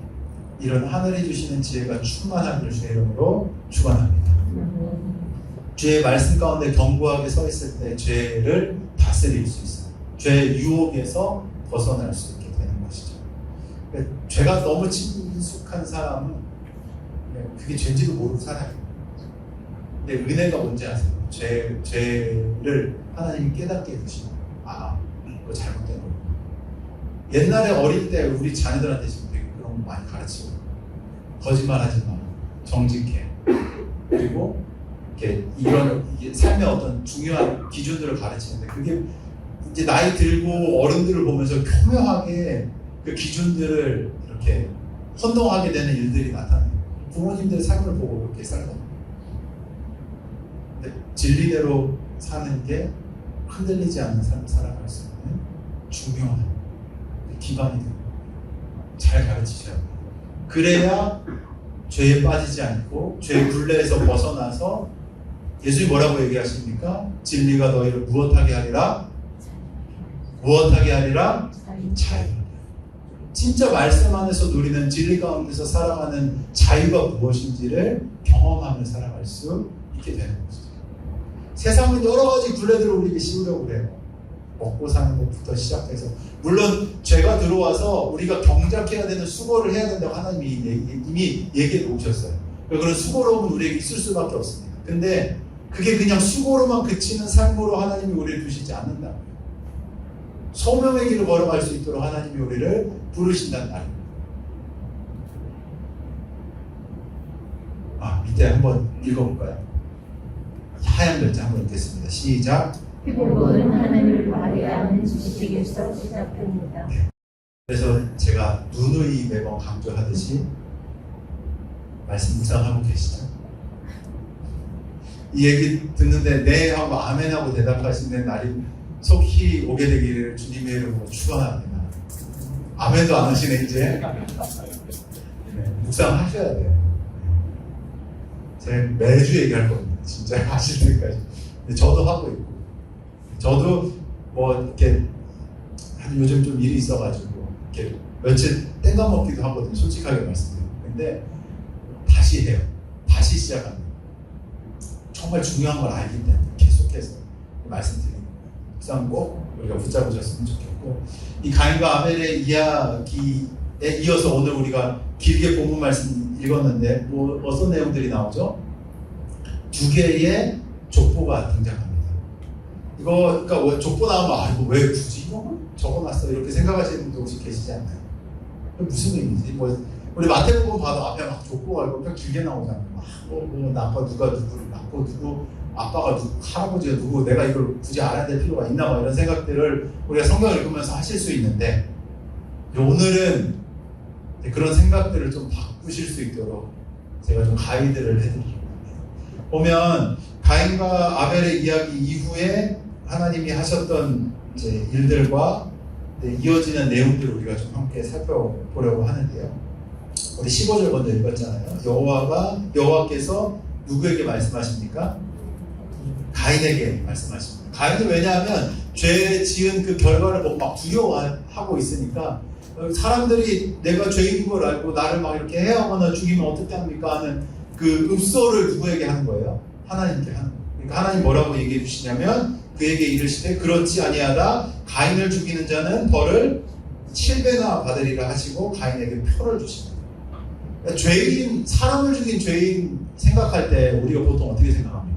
이런 하늘이 주시는 지혜가 충만하기를 주의 이름으로 축원합니다. 주의 말씀 가운데 견고하게 서 있을 때 죄를 다스릴 수 있어요. 죄의 유혹에서 벗어날 수 있게 되는 것이죠. 그러니까 죄가 너무 친숙한 사람은 그게 죄인지도 모르고 살아요. 근데 은혜가 뭔지 아세요? 죄를 하나님이 깨닫게 해주시고, 그거 잘못된 거구나. 옛날에 어릴 때 우리 자녀들한테 지금 되게 그런 거 많이 가르치고, 거짓말하지 마, 정직해, 그리고 이게 삶의 어떤 중요한 기준들을 가르치는데, 그게 이제 나이 들고 어른들을 보면서 교묘하게 그 기준들을 이렇게 혼동하게 되는 일들이 나타나요. 부모님들의 삶을 보고 그렇게 살거든요. 근데 진리대로 사는 게 흔들리지 않는 삶을 살아갈 수 있는 중요한 기반이 됩니다. 잘 가르치셔야 돼요. 그래야 죄에 빠지지 않고 죄의 굴레에서 벗어나서 예수님이 뭐라고 얘기하십니까? 진리가 너희를 무엇하게 하리라? 무엇하게 하리라? 자유. 진짜 말씀 안에서 누리는 진리 가운데서 살아가는 자유가 무엇인지를 경험하며 살아갈 수 있게 되는 것이죠. 세상은 여러 가지 굴레들을 우리에게 씌우려고 그래요. 먹고 사는 것부터 시작해서, 물론 죄가 들어와서 우리가 경작해야 되는 수고를 해야 된다고 하나님이 이미 얘기해 놓으셨어요. 그런 수고로움은 우리에게 있을 수밖에 없습니다. 근데 그게 그냥 수고로만 그치는 삶으로 하나님이 우리를 두시지 않는다. 소명의 길을 걸어갈 수 있도록 하나님이 우리를 부르신다는 말입니다. 밑에 한번 읽어볼까요? 하얀 글자 한번 읽겠습니다. 시작. 그리고는 하나님을 발휘하는 지식에서 시작됩니다. 그래서 제가 누누이 매번 강조하듯이 말씀 묵상하고 계시죠? 이 얘기 듣는데 네 하고 아멘 하고 대답하시는 날이 속히 오게 되기를 주님의 이름으로 축원합니다. 아멘도 안 하시네 이제. 묵상하셔야 돼요. 제가 매주 얘기할 겁니다. 진짜 하실 때까지. 저도 하고 있고, 저도 이렇게 요즘 좀 일이 있어가지고 이렇게 며칠 땡겨 먹기도 하거든요. 솔직하게 말씀드리고. 근데 다시 해요. 다시 시작합니다. 정말 중요한 걸 알기 때문에 계속해서 말씀드립니다. 묵상 꼭 우리가 붙잡으셨으면 좋겠고, 이 가인과 아벨의 이야기에 이어서 오늘 우리가 길게 본문 말씀 읽었는데 어떤 내용들이 나오죠? 두 개의 족보가 등장합니다. 그러니까 족보 나오면 이거 왜 굳이 이거 적어놨어 이렇게 생각하시는 분도 혹시 계시지 않나요? 무슨 의미지? 우리 마태복음 봐도 앞에 막 족보가 이렇게 길게 나오잖아요. 아빠 누가 누구를 낳고 누구 아빠가 누구 할아버지가 누구 내가 이걸 굳이 알아야 될 필요가 있나 이런 생각들을 우리가 성경을 읽으면서 하실 수 있는데, 오늘은 그런 생각들을 좀 바꾸실 수 있도록 제가 좀 가이드를 해드리려고 합니다. 보면 가인과 아벨의 이야기 이후에 하나님이 하셨던 이제 일들과 이어지는 내용들을 우리가 좀 함께 살펴보려고 하는데요. 우리 15절 먼저 읽었잖아요. 여호와께서 누구에게 말씀하십니까? 가인에게 말씀하십니다. 가인은 왜냐하면 죄 지은 그 결과를 보고 막 두려워하고 있으니까, 사람들이 내가 죄인 걸 알고 나를 막 이렇게 해하거나 죽이면 어떻게 합니까 하는 그 읍소를 누구에게 하는 거예요? 하나님께 하는 거예요. 그러니까 하나님 뭐라고 얘기해 주시냐면, 그에게 이르시되 그렇지 아니하다 가인을 죽이는 자는 벌을 7배나 받으리라 하시고 가인에게 표를 주십니다. 그러니까 죄인, 사람을 죽인 죄인 생각할 때 우리가 보통 어떻게 생각합니까?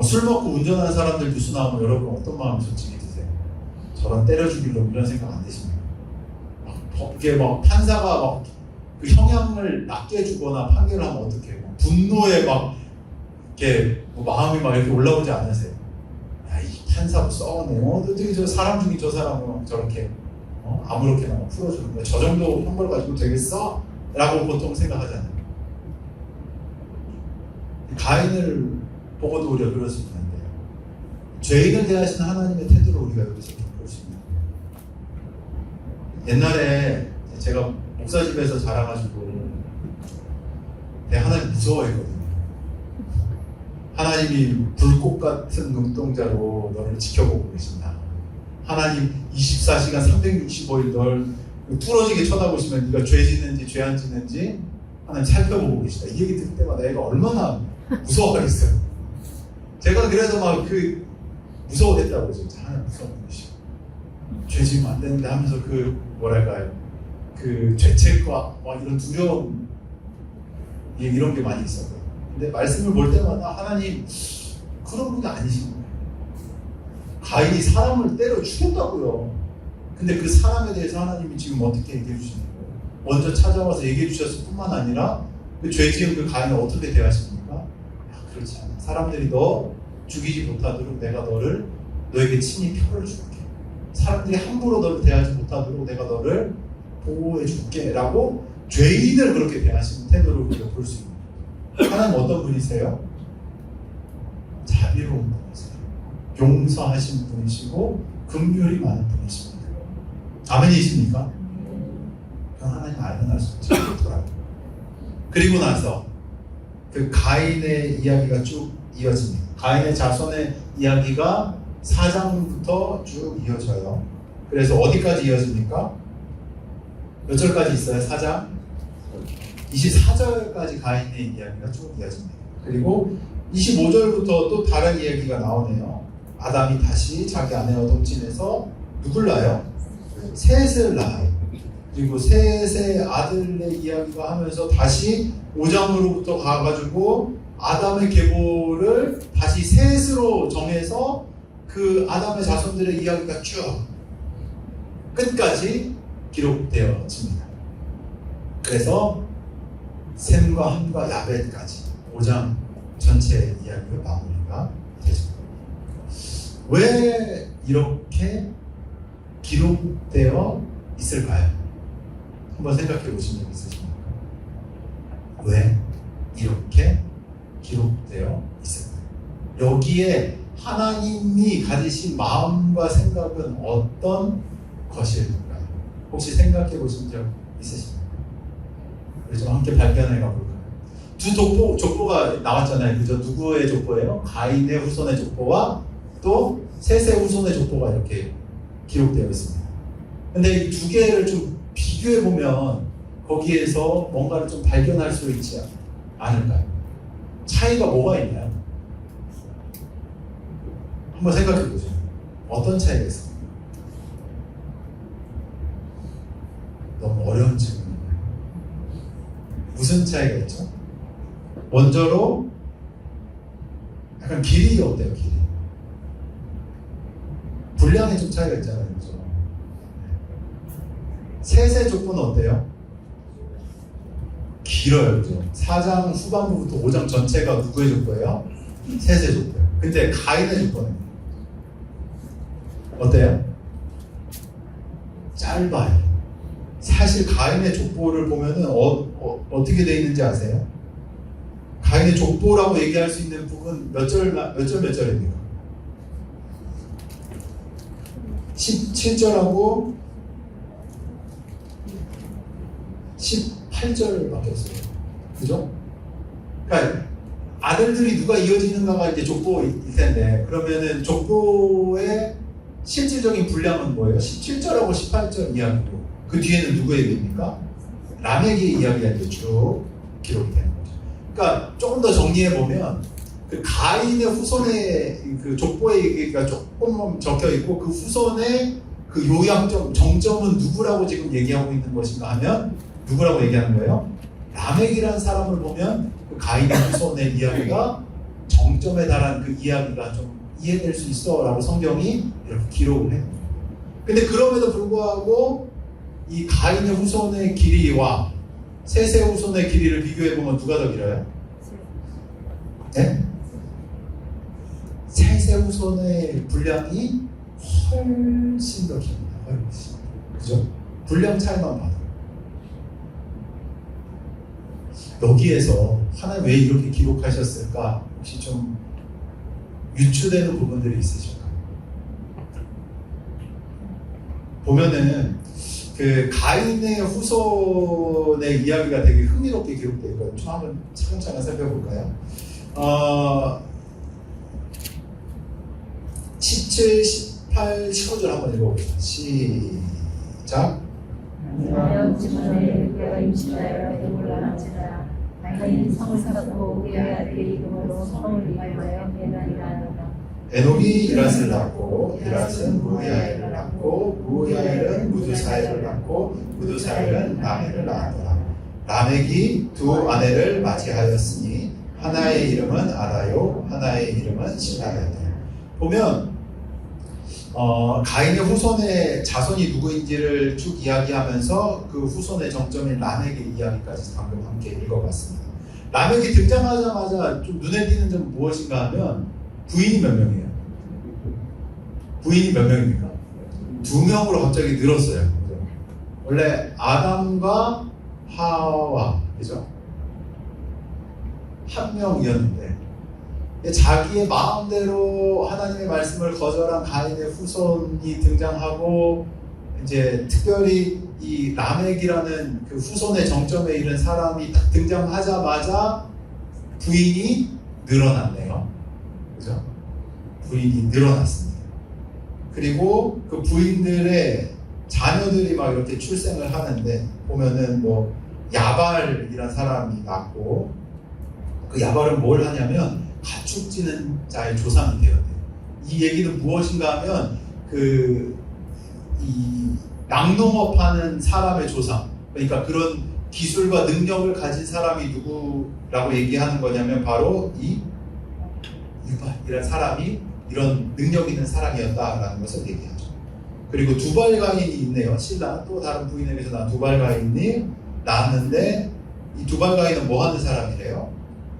술 먹고 운전하는 사람들 뉴스 나오면 여러분 어떤 마음이 솔직히 드세요? 저런 때려 죽이려고 이런 생각 안 드십니까? 이게 막 판사가 막 그 형량을 낮게 주거나 판결을 하면 어떻게 해요? 분노에 막 이렇게 마음이 막 이렇게 올라오지 않으세요? 야, 이 판사 뭐 썩었네. 어떻게 저 사람 중에 저 사람을 저렇게 아무렇게나 풀어주는 거야. 저 정도 형벌 가지고 되겠어? 라고 보통 생각하잖아요. 가인을 보고도 우리가 그럴 수 있는데요. 죄인을 대하시는 하나님의 태도를 우리가 여기서 볼 수 있는 거예요. 옛날에 제가 목사집에서 자라가지고 하나님 무서워했거든요. 하나님이 불꽃 같은 눈동자로 너를 지켜보고 계신다. 하나님 24시간 365일 널 뚫어지게 쳐다보시면 네가 죄 짓는지 죄 안 짓는지 하나님 살펴보고 계시다. 이 얘기 들을 때마다 내가 얼마나 무서워하겠어요. 제가 그래서 막 무서워했다고 진짜 하나님 무서운 분이시고 죄 지으면 안 되는데 하면서 뭐랄까요, 죄책과 막 이런 두려움, 이런 게 많이 있었어요. 근데 말씀을 볼 때마다 하나님 그런 분이 아니신 거예요. 가인이 사람을 때려 죽였다고요. 근데 그 사람에 대해서 하나님이 지금 어떻게 얘기해 주시는 거예요? 먼저 찾아와서 얘기해 주셨을 뿐만 아니라 그 죄 지은 그 가인을 어떻게 대하십니까? 그렇지 않아. 사람들이 너 죽이지 못하도록 내가 너에게 친히 표를 줄게. 사람들이 함부로 너를 대하지 못하도록 내가 너를 보호해 줄게 라고 죄인을 그렇게 대하시는 태도를 우리가 볼 수 있는 거예요. 하나님 어떤 분이세요? 자비로운 분이세요. 용서하신 분이시고 긍휼이 많은 분이십니다. 아멘이십니까? 그럼 하나님 알면 알수록 좋더라고요. 그리고 나서 그 가인의 이야기가 쭉 이어집니다. 가인의 자손의 이야기가 4장부터 쭉 이어져요. 그래서 어디까지 이어집니까? 몇 절까지 있어요? 4장? 24절까지 가인의 이야기가 쭉 이어집니다. 그리고 25절부터 또 다른 이야기가 나오네요. 아담이 다시 자기 아내와 동침해서 누굴 낳아요? 셋을 낳아요. 그리고 셋의 아들의 이야기가 하면서 다시 5장으로부터 가가지고 아담의 계보를 다시 셋으로 정해서 그 아담의 자손들의 이야기가 쭉 끝까지 기록되어집니다. 그래서 셈과 함과 야벳까지 5장 전체 이야기가 마무리가 되죠. 왜 이렇게 기록되어 있을까요? 한번 생각해 보신 적 있으십니까? 왜 이렇게 기록되어 있을까요? 여기에 하나님이 가지신 마음과 생각은 어떤 것일까요? 혹시 생각해 보신 적 있으십니까? 우리 좀 함께 발견해 가볼까요? 두 족보가 나왔잖아요. 그죠? 누구의 족보예요? 가인의 후손의 족보와 또 셋의 후손의 족보가 이렇게 기록되어 있습니다. 근데 이 두 개를 좀 비교해 보면 거기에서 뭔가를 좀 발견할 수 있지 않을까요? 차이가 뭐가 있나요? 한번 생각해 보세요. 어떤 차이가 있습니까? 너무 어려운 질문이에요. 무슨 차이가 있죠? 먼저로 약간 길이 어때요? 길이. 분량에 좀 차이가 있잖아요. 그죠? 셋의 족보는 어때요? 길어요. 그죠? 4장 후반부부터 5장 전체가 누구의 족보예요? 셋의 족보예요. 근데 가인의 족보는 어때요? 짧아요. 사실 가인의 족보를 보면은 어떻게 되어 있는지 아세요? 가인의 족보라고 얘기할 수 있는 부분 몇 절입니까? 17절하고 18절밖에 없어요. 그죠? 그러니까 아들들이 누가 이어지는가가 이제 족보일 텐데, 그러면은 족보의 실질적인 분량은 뭐예요? 17절하고 18절 이야기고, 그 뒤에는 누구의 얘기입니까? 라멕의 이야기가 이제 쭉 기록이 되는 거죠. 그러니까 조금 더 정리해 보면 그 가인의 후손의 그 족보의 얘기가 조금 적혀 있고, 그 후손의 그 요약점, 정점은 누구라고 지금 얘기하고 있는 것인가 하면 누구라고 얘기하는 거예요? 라멕이라는 사람을 보면 그 가인의 후손의 이야기가 정점에 달한 그 이야기가 좀 이해될 수 있어 라고 성경이 이렇게 기록을 해요. 근데 그럼에도 불구하고 이 가인의 후손의 길이와 셋의 후손의 길이를 비교해보면 누가 더 길어요? 네? 셋의 후손의 분량이 훨씬 더 깁니다. 훨씬. 그죠? 분량 차이만 봐도. 여기에서 하나님 왜 이렇게 기록하셨을까? 혹시 좀 유추되는 부분들이 있으실까요? 보면은 그 가인의 후손의 이야기가 되게 흥미롭게 기록되어 있거든요. 좀 한번 차근차근 살펴볼까요? 17, 18, 19절 한번 읽어봅시다. 시작. 하여 지문에 그가 임신하여 애국을 낳지라. 가인이 성을 쌓고 그의 아들의 이름으로 성을 이하여 에녹이라. 에녹이 이랏을 낳고 이랏은 무야엘을 낳고 무야엘은 무두사엘을 낳고 무두사엘은 라멕을 낳았더라. 라멕이 두 아내를 맞이하였으니 하나의 이름은 아다요 하나의 이름은 실라였더라. 보면 가인의 후손의 자손이 누구인지를 쭉 이야기하면서 그 후손의 정점인 라멕의 이야기까지 방금 함께 읽어봤습니다. 라멕이 등장하자마자 좀 눈에 띄는 점 무엇인가 하면 부인이 몇 명이에요? 부인이 몇 명입니까? 2명으로 갑자기 늘었어요. 원래 아담과 하와, 그죠? 한 명이었는데 자기의 마음대로 하나님의 말씀을 거절한 가인의 후손이 등장하고 이제 특별히 이 라멕이라는 그 후손의 정점에 이른 사람이 딱 등장하자마자 부인이 늘어났네요. 그죠? 부인이 늘어났습니다. 그리고 그 부인들의 자녀들이 막 이렇게 출생을 하는데 보면은 뭐 야발이라는 사람이 낳고 그 야발은 뭘 하냐면 가축지는 자의 조상이 되었대요. 이 얘기는 무엇인가 하면 이 낙농업하는 사람의 조상, 그러니까 그런 기술과 능력을 가진 사람이 누구라고 얘기하는 거냐면 바로 이 유발이라는 사람이 이런 능력 있는 사람이었다라는 것을 얘기하죠. 그리고 두발가인이 있네요. 신랑 또 다른 부인에게서 난 두발가인이 낳았는데 이 두발가인은 뭐 하는 사람이래요?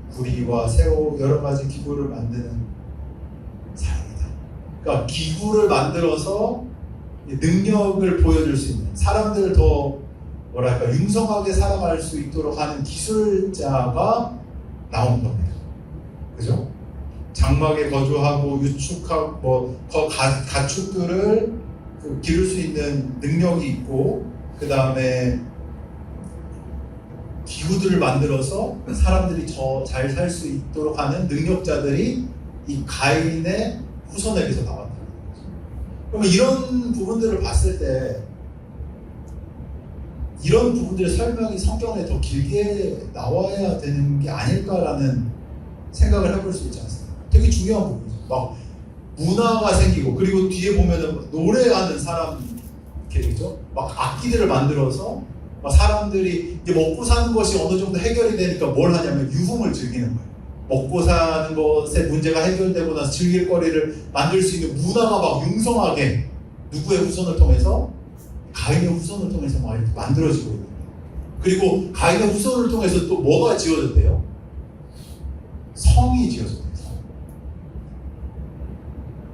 구리와 새우 여러 가지 기구를 만드는 사람이다. 그러니까 기구를 만들어서 능력을 보여줄 수 있는 사람들을 더 뭐랄까 융성하게 살아갈 수 있도록 하는 기술자가 나온 겁니다. 그죠? 장막에 거주하고 유축하고 가축들을 기를 수 있는 능력이 있고 그 다음에 기구들을 만들어서 사람들이 더 잘 살 수 있도록 하는 능력자들이 이 가인의 후손에게서 나왔다는 거죠. 그러면 이런 부분들을 봤을 때 이런 부분들의 설명이 성경에 더 길게 나와야 되는 게 아닐까라는 생각을 해볼 수 있지 않습니까? 되게 중요한 부분이죠. 막 문화가 생기고 그리고 뒤에 보면은 노래하는 사람 이렇게죠. 막 악기들을 만들어서 막 사람들이 이제 먹고 사는 것이 어느 정도 해결이 되니까 뭘 하냐면 유흥을 즐기는 거예요. 먹고 사는 것의 문제가 해결되고 나서 즐길 거리를 만들 수 있는 문화가 막 융성하게 누구의 후손을 통해서? 가인의 후손을 통해서 막 이렇게 만들어지고 있는 거예요. 그리고 가인의 후손을 통해서 또 뭐가 지어졌대요? 성이 지어졌대요.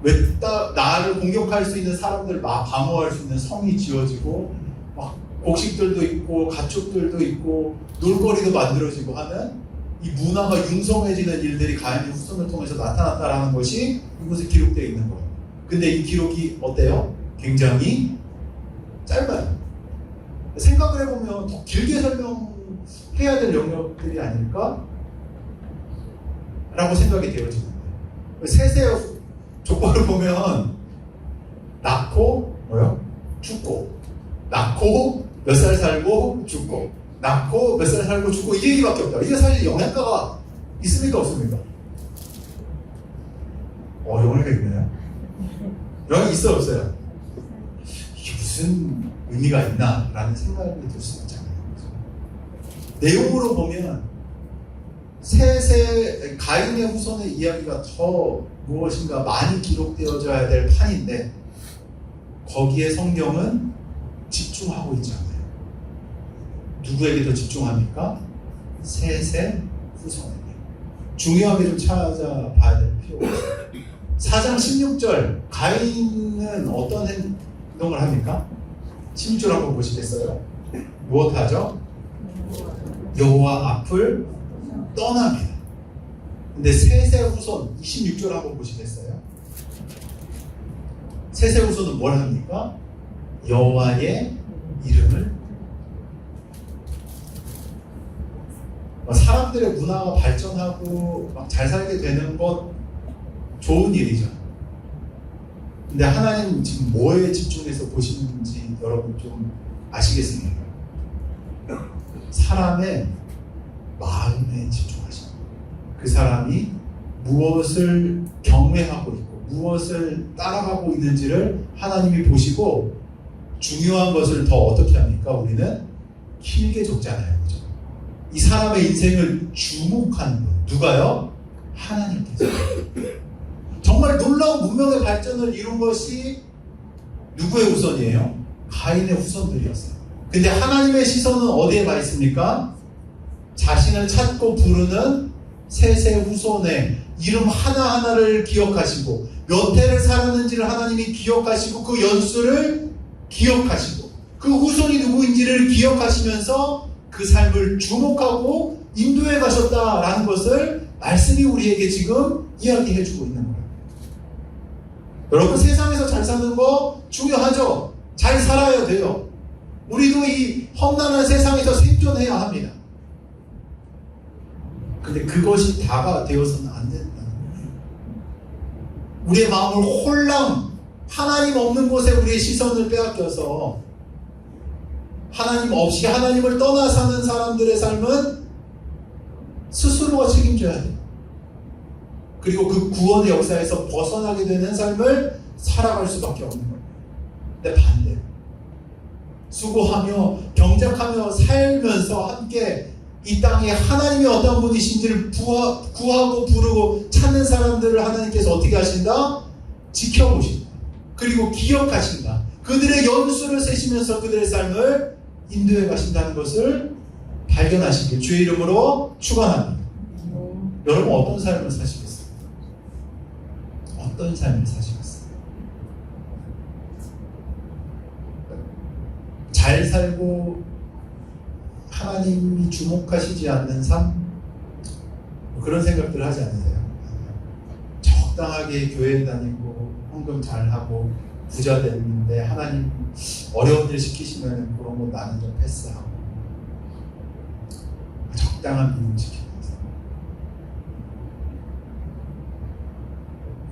왜 나를 공격할 수 있는 사람들 방어할 수 있는 성이 지어지고 막 곡식들도 있고 가축들도 있고 놀거리도 만들어지고 하는 이 문화가 융성해지는 일들이 가인의 후손을 통해서 나타났다라는 것이 이곳에 기록되어 있는 거예요. 근데 이 기록이 어때요? 굉장히 짧아요. 생각을 해보면 더 길게 설명해야 될 영역들이 아닐까? 라고 생각이 되어지는 거예요. 셋의 조건을 보면 낳고 죽고 낳고 몇 살 살고 죽고 낳고 몇 살 살고 죽고 이 얘기밖에 없다. 이게 사실 영양가가 있습니까 없습니까? 영양가 있나요? 영양가 있어요 없어요? 이게 무슨 의미가 있나 라는 생각이 들 수 있잖아요. 내용으로 보면 가인의 후손의 이야기가 더 무엇인가 많이 기록되어져야 될 판인데 거기에 성경은 집중하고 있지 않아요. 누구에게 더 집중합니까? 셋의 후손에게. 중요하게 좀 찾아봐야 될 필요가 있어요. 4장 16절 가인은 어떤 행동을 합니까? 16절 한번 보시겠어요? 무엇하죠? 여호와 앞을 떠납니다. 근데 셋의 후손 26절 한번 보시겠어요? 셋의 후손은 뭘 합니까? 여호와의 이름을. 사람들의 문화가 발전하고 막 잘 살게 되는 것 좋은 일이죠. 근데 하나님 지금 뭐에 집중해서 보시는지 여러분 좀 아시겠습니까? 사람의 마음에 집중하십니다. 그 사람이 무엇을 경외하고 있고 무엇을 따라가고 있는지를 하나님이 보시고 중요한 것을 더 어떻게 합니까? 우리는 길게 적잖아요. 그죠? 이 사람의 인생을 주목하는 것. 누가요? 하나님께서. 정말 놀라운 문명의 발전을 이룬 것이 누구의 후손이에요? 가인의 후손들이었어요. 근데 하나님의 시선은 어디에 가 있습니까? 자신을 찾고 부르는 셋의 후손의 이름 하나하나를 기억하시고 몇 해를 살았는지를 하나님이 기억하시고 그 연수를 기억하시고 그 후손이 누구인지를 기억하시면서 그 삶을 주목하고 인도해 가셨다라는 것을 말씀이 우리에게 지금 이야기해 주고 있는 거예요. 여러분, 세상에서 잘 사는 거 중요하죠. 잘 살아야 돼요. 우리도 이 험난한 세상에서 생존해야 합니다. 근데 그것이 다가 되어서는 안 된다는 거예요. 우리의 마음을 홀랑 하나님 없는 곳에 우리의 시선을 빼앗겨서 하나님 없이 하나님을 떠나 사는 사람들의 삶은 스스로가 책임져야 돼요. 그리고 그 구원의 역사에서 벗어나게 되는 삶을 살아갈 수밖에 없는 거예요. 근데 반대로 수고하며 경작하며 살면서 함께 이 땅에 하나님이 어떤 분이신지를 구하고 부르고 찾는 사람들을 하나님께서 어떻게 하신다? 지켜보신다. 그리고 기억하신다. 그들의 연수를 세시면서 그들의 삶을 인도해 가신다는 것을 발견하시길 주의 이름으로 축원합니다. 여러분, 어떤 삶을 사시겠어요? 어떤 삶을 사시겠어요? 잘 살고 하나님이 주목하시지 않는 삶? 그런 생각들 하지 않으세요? 적당하게 교회 다니고 헌금 잘하고 부자 됐는데 하나님 어려운 일 시키시면 그런 거 나는 좀 패스하고 적당한 믿음 지키면서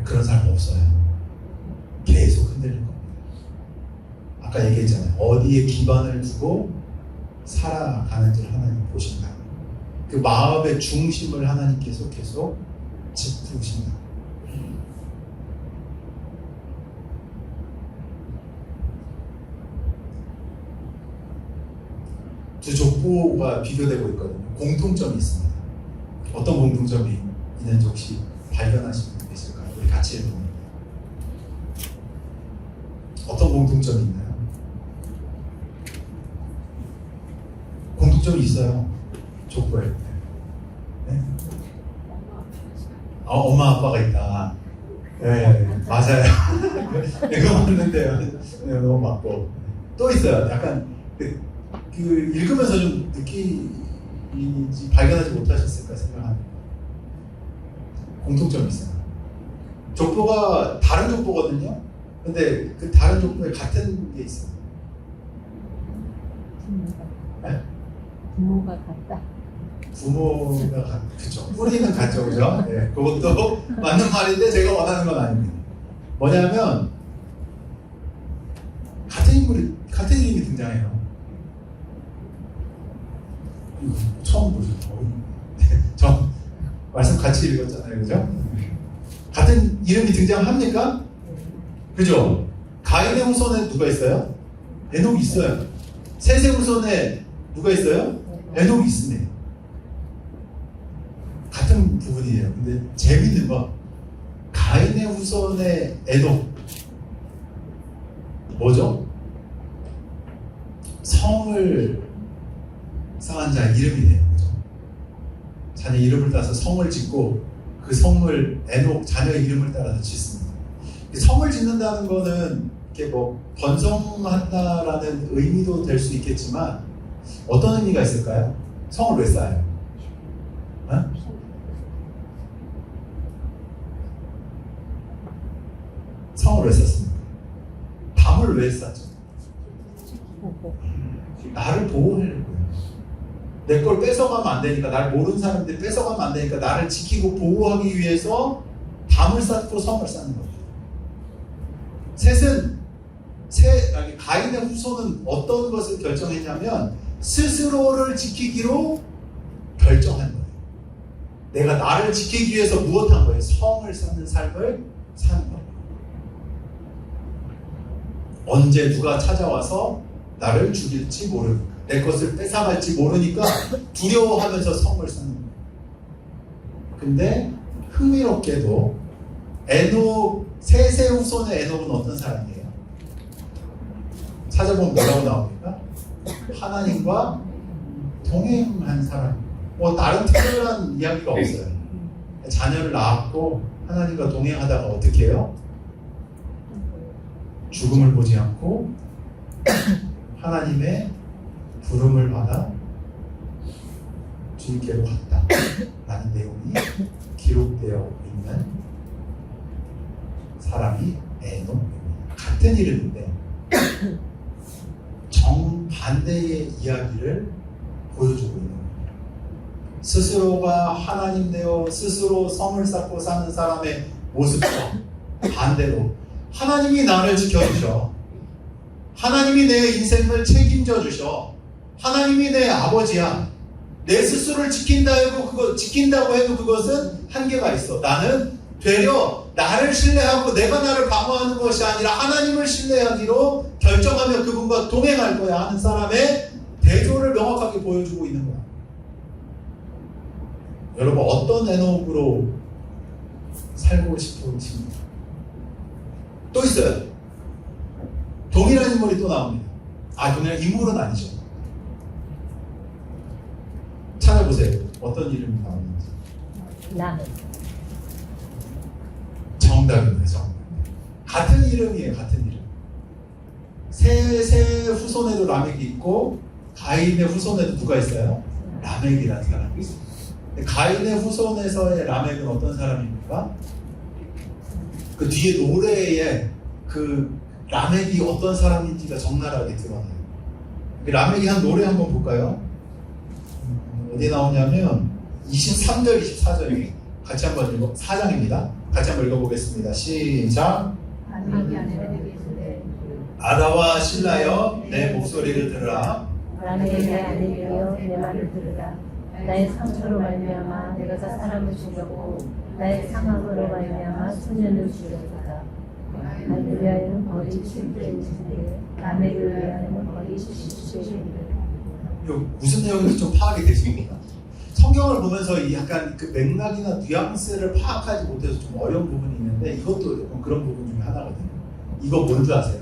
그런 사람 없어요. 계속 흔들릴 겁니다. 아까 얘기했잖아요. 어디에 기반을 두고 살아가는지를 하나님 보신다. 그 마음의 중심을 하나님께서 계속 짚으신다. 두 족보가 비교되고 있거든요. 공통점이 있습니다. 어떤 공통점이 있는지 혹시 발견하신 분 계실까요? 우리 같이 읽어봅니다. 어떤 공통점이 있나요? 공통점이 있어요. 족보에. 네? 엄마 아빠가 있다. 네, 맞아요. 이거 맞는데요. 네, 너무 맞고. 또 있어요. 약간 그 읽으면서 좀 느끼지 발견하지 못하셨을까 생각합니다. 공통점이 있어요. 족보가 다른 족보거든요. 근데 그 다른 족보에 같은 게 있어요. 네? 부모가 같다. 부모가 그죠. 뿌리는 같죠, 그죠? 네, 그것도 맞는 말인데 제가 원하는 건 아닙니다. 뭐냐면 같은 이름이 등장해요. 처음 보죠. 저 말씀 같이 읽었잖아요, 그죠? 같은 이름이 등장합니까? 그죠? 가인의 후손에 누가 있어요? 에녹이 있어요. 셋의 후손에 누가 있어요? 에녹이 있습니다. 같은 부분이에요. 근데 재밌는 건 가인의 후손의 에녹 뭐죠? 성을 쌓은 자 이름이네요. 그죠? 자녀 이름을 따서 성을 짓고 그 성을 에녹 자녀의 이름을 따라서 짓습니다. 성을 짓는다는 거는 이렇게 뭐 번성한다라는 의미도 될 수 있겠지만 어떤 의미가 있을까요? 성을 왜 쌓아요? 어? 성을 왜 쌓습니까? 담을 왜 쌓죠? 나를 보호하려고요. 내 걸 뺏어가면 안 되니까, 날 모르는 사람들이 뺏어가면 안 되니까 나를 지키고 보호하기 위해서 담을 쌓고 성을 쌓는 거죠. 가인의 후손은 어떤 것을 결정했냐면 스스로를 지키기로 결정한 거예요. 내가 나를 지키기 위해서 무엇한 거예요? 성을 쌓는 삶을 사는 거예요. 언제 누가 찾아와서 나를 죽일지 모르니까, 내 것을 뺏어갈지 모르니까 두려워하면서 성을 쌓는 거예요. 근데 흥미롭게도 에녹, 셋의 후손의 에녹은 어떤 사람이에요? 찾아보면 뭐라고 나옵니까? 하나님과 동행한 사람. 뭐 다른 특별한 이야기가 없어요. 자녀를 낳았고 하나님과 동행하다가 어떻게 해요? 죽음을 보지 않고 하나님의 부름을 받아 주님께로 갔다 라는 내용이 기록되어 있는 사람이 에녹입니다. 같은 이름인데 정반대의 이야기를 보여주고 있는 겁니다. 스스로가 하나님 되어 스스로 성을 쌓고 사는 사람의 모습과 반대로 하나님이 나를 지켜주셔, 하나님이 내 인생을 책임져 주셔, 하나님이 내 아버지야, 내 스스로를 지킨다고 해도 그것은 한계가 있어. 나는 되려 나를 신뢰하고 내가 나를 방어하는 것이 아니라 하나님을 신뢰하기로 결정하며 그분과 동행할 거야 하는 사람의 대조를 명확하게 보여주고 있는 거야. 여러분 어떤 에녹으로 살고 싶으십니까? 또 있어요. 동일한 인물이 또 나옵니다. 동일한 인물은 아니죠. 찾아보세요. 어떤 이름이 나오는지. 라멕. 정답입니다. 정답. 같은 이름이에요. 같은 이름. 셋의 후손에도 라멕이 있고 가인의 후손에도 누가 있어요? 라멕이라는 사람이 있어요. 가인의 후손에서의 라멕은 어떤 사람입니까? 그 뒤에 노래에 그 라멕이 어떤 사람인지가 적나라하게 드러나요. 라멕이 한 노래 한번 볼까요? 어디 나오냐면 23절, 24절입니다. 같이 한번 4장입니다. 같이 한번 읽어보겠습니다. 시작. 아다와 실라여 내 목소리를 들으라. 라멕의 아들이여 내 말을 들으라. 나의 상처로 말미암아 내가 사람을 죽였고 나의 상함으로 말미암아 소년을 죽였다. 할렐루야는 거짓 7대인데 라멕을 위하여는 거짓 17대인데. 이거 무슨 내용인지 좀 파악이 되십니까? 성경을 보면서 이 약간 그 맥락이나 뉘앙스를 파악하지 못해서 좀 어려운 부분이 있는데 이것도 약간 그런 부분 중에 하나거든요. 이거 뭔지 아세요?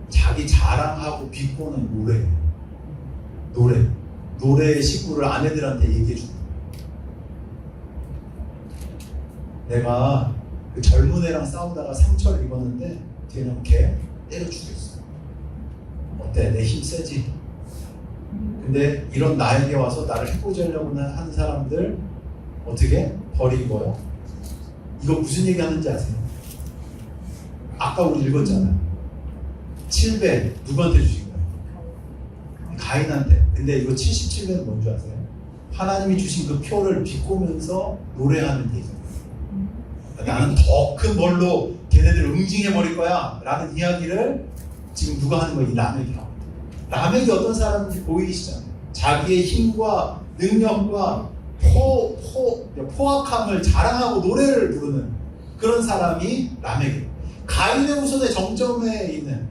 자기 자랑하고 비꼬는 노래예요. 노래의 식구를 아내들한테 얘기해 주는 거예요. 내가 그 젊은 애랑 싸우다가 상처를 입었는데 뒤에는 걔 때려 죽였어. 어때? 내 힘 세지? 근데 이런 나에게 와서 나를 해코지하려고 하는 사람들 어떻게? 버리고요. 이거 무슨 얘기 하는지 아세요? 아까 우리 읽었잖아요. 7배 누구한테 주신 거예요? 가인한테. 근데 이거 77배는 뭔지 아세요? 하나님이 주신 그 표를 비꼬면서 노래하는 얘기예요. 나는 더 큰 벌로 걔네들 응징해버릴 거야 라는 이야기를 지금 누가 하는 거예요? 이 라멕이. 라멕이 어떤 사람인지 보이시잖아요. 자기의 힘과 능력과 포악함을 자랑하고 노래를 부르는 그런 사람이 라멕이에요. 가인의 후손의 정점에 있는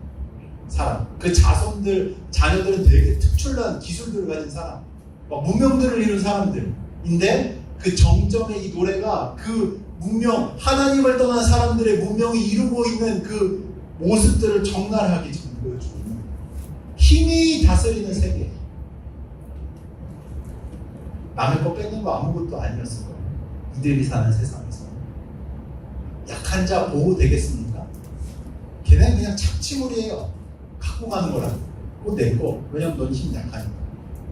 사람, 그 자녀들은 되게 특출난 기술들을 가진 사람. 막 문명들을 이룬 사람들인데 그 정점의 이 노래가 그 문명, 하나님을 떠난 사람들의 문명이 이루고 있는 그 모습들을 적나라하게 지금 보여주고 있는 힘이 다스리는 세계. 남의 거 뺏는 거 아무것도 아니었을 거예요. 이들이 사는 세상에서. 약한 자 보호 되겠습니까? 걔네는 그냥 착취물이에요. 갖고 가는 거라고. 그거 내 거. 왜냐면 넌 힘 약하니까.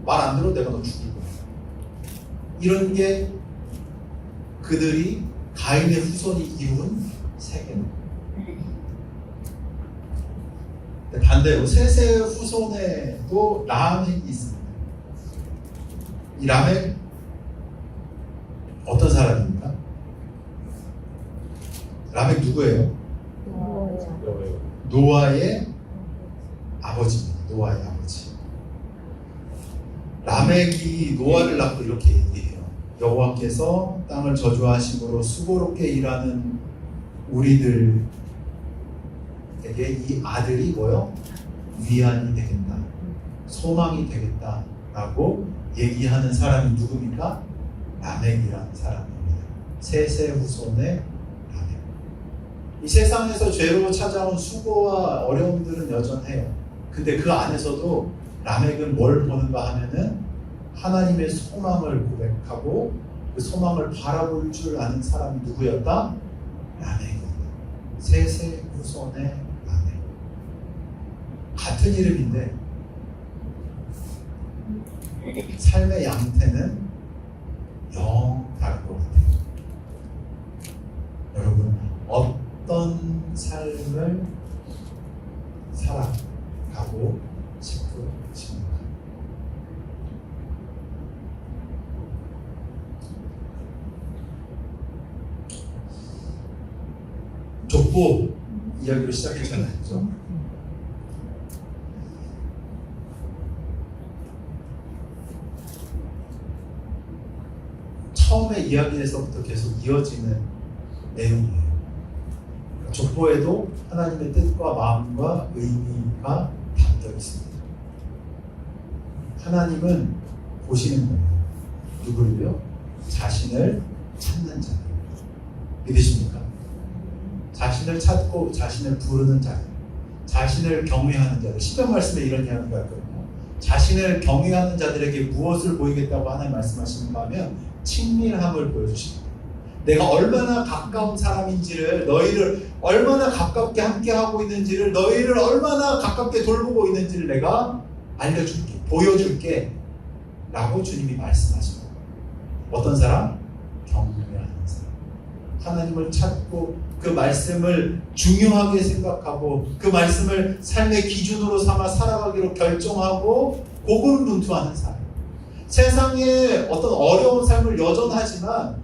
말 안 들어 내가 너 죽일 거야. 이런 게 그들이 가인의 후손이 이룬 세계입니다. 반대로 셋의 후손에도 라멕이 있습니다. 이 라멕 어떤 사람입니까? 라멕 누구예요? 노아의 아버지입니다. 노아의 아버지. 라멕이 노아를 낳고 이렇게 얘기해요. 여호와께서 땅을 저주하심으로 수고롭게 일하는 우리들에게 이 아들이 뭐요? 위안이 되겠다. 소망이 되겠다라고 얘기하는 사람이 누굽니까? 라멕이라는 사람입니다. 셋의 후손의 라멕. 이 세상에서 죄로 찾아온 수고와 어려움들은 여전해요. 근데 그 안에서도 라멕은 뭘 보는가 하면은 하나님의 소망을 고백하고 그 소망을 바라볼 줄 아는 사람이 누구였다? 라멕입니다. 셋의 후손의 라멕. 같은 이름인데 삶의 양태는 영 다른 것 같아요. 여러분, 어떤 삶을 살아가고 싶으십니까? 족보 이야기로 시작했잖아요. 그죠? 처음에 이야기에서부터 계속 이어지는 내용이에요. 족보에도 하나님의 뜻과 마음과 의미가 담겨 있습니다. 하나님은 보시는 거예요. 누구를요? 자신을 찾는 자를. 믿으십니까? 자신을 찾고 자신을 부르는 자들, 자신을 경외하는 자들. 시편 말씀에 이런 이야기가 있거든요. 자신을 경외하는 자들에게 무엇을 보이겠다고 하나님 말씀하시는가 하면 친밀함을 보여주십니다. 내가 얼마나 가까운 사람인지를, 너희를 얼마나 가깝게 함께하고 있는지를, 너희를 얼마나 가깝게 돌보고 있는지를 내가 알려줄게, 보여줄게 라고 주님이 말씀하십니다. 어떤 사람? 경외하는 사람. 하나님을 찾고 그 말씀을 중요하게 생각하고 그 말씀을 삶의 기준으로 삼아 살아가기로 결정하고 고군분투하는 사람. 세상에 어떤 어려운 삶을 여전하지만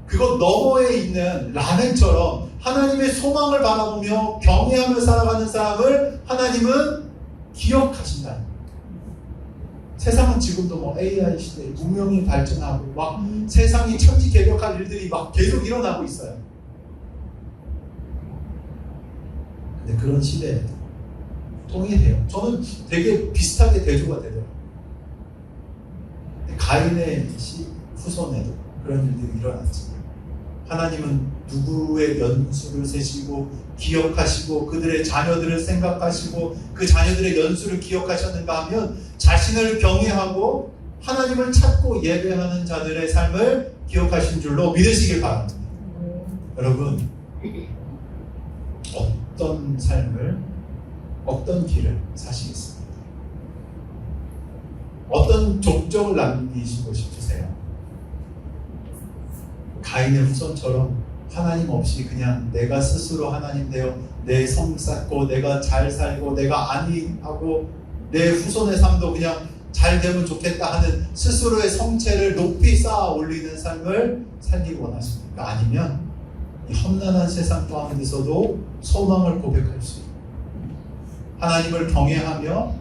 그것 너머에 있는 라멕처럼 하나님의 소망을 바라보며 경외하며 살아가는 사람을 하나님은 기억하신다. 세상은 지금도 뭐 AI 시대에 문명이 발전하고 막 세상이 천지개벽할 일들이 막 계속 일어나고 있어요. 근데 그런 시대에도 통일해요. 저는 되게 비슷하게 대조가 되더라고요. 가인의 후손에도 그런 일들이 일어났지만 하나님은 누구의 연수를 세시고 기억하시고 그들의 자녀들을 생각하시고 그 자녀들의 연수를 기억하셨는가 하면 자신을 경외하고 하나님을 찾고 예배하는 자들의 삶을 기억하신 줄로 믿으시길 바랍니다. 여러분, 어떤 삶을, 어떤 길을 사시겠습니까? 어떤 족적을 남기시고 싶으세요? 가인의 후손처럼 하나님 없이 그냥 내가 스스로 하나님 되어 내 성 쌓고 내가 잘 살고 내가 안위하고 내 후손의 삶도 그냥 잘 되면 좋겠다 하는 스스로의 성체를 높이 쌓아 올리는 삶을 살기 원하십니까? 아니면 이 험난한 세상 가운데서도 소망을 고백할 수 있고 하나님을 경외하며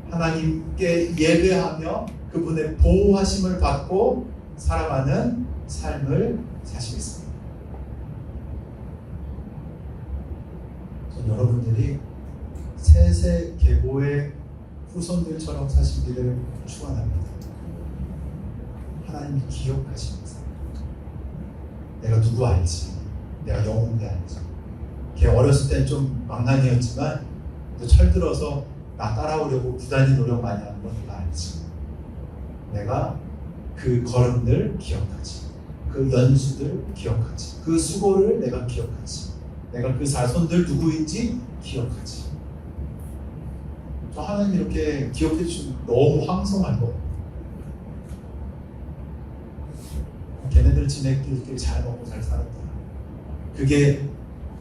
하나님께 예배하며 그분의 보호하심을 받고 살아가는 삶을 사시겠습니다. 전 여러분들이 셋의 계보의 후손들처럼 사시기를 축원합니다. 하나님이 기억하시는 사람. 내가 누구 알지? 내가 영혼대 알지? 걔 어렸을 땐 좀 망나니였지만 또 철들어서 나 따라오려고 부단히 노력 많이 하는 건 내가 알지. 내가 그 걸음들 기억하지. 그 연수들 기억하지. 그 수고를 내가 기억하지. 내가 그 자손들 누구인지 기억하지. 저 하나님 이렇게 기억해 주시면 너무 황송할 거. 걔네들 지네끼리 잘 먹고 잘 살았다. 그게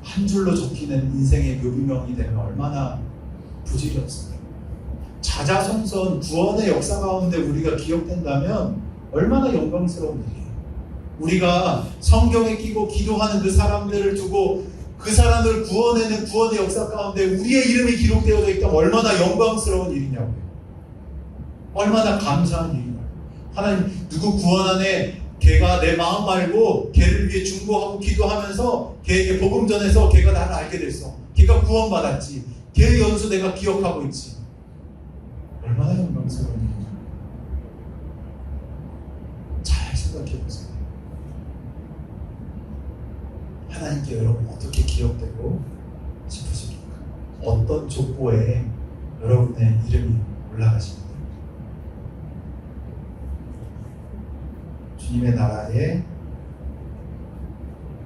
한 줄로 적히는 인생의 묘비명이 되면 얼마나 부질이 없습니까? 자자손손 구원의 역사 가운데 우리가 기억된다면 얼마나 영광스러운 일이에요. 우리가 성경에 끼고 기도하는 그 사람들을 두고 그 사람을 구원해낸 구원의 역사 가운데 우리의 이름이 기록되어 있다면 얼마나 영광스러운 일이냐고요. 얼마나 감사한 일이냐고요. 하나님 누구 구원하네. 걔가 내 마음 알고 걔를 위해 중보하고 기도하면서 걔에게 복음 전해서 걔가 나를 알게 됐어. 걔가 구원받았지. 걔의 연수 내가 기억하고 있지. 얼마나 영광스러운 일이냐. 잘 생각해 보세요. 하나님께 여러분 어떻게 기억되고 싶으십니까? 어떤 족보에 여러분의 이름이 올라가십니까? 주님의 나라의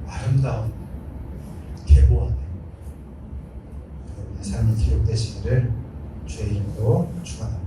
아름다운 계보 안에 여러분의 삶이 기록되시기를 주의 이름으로 축원합니다.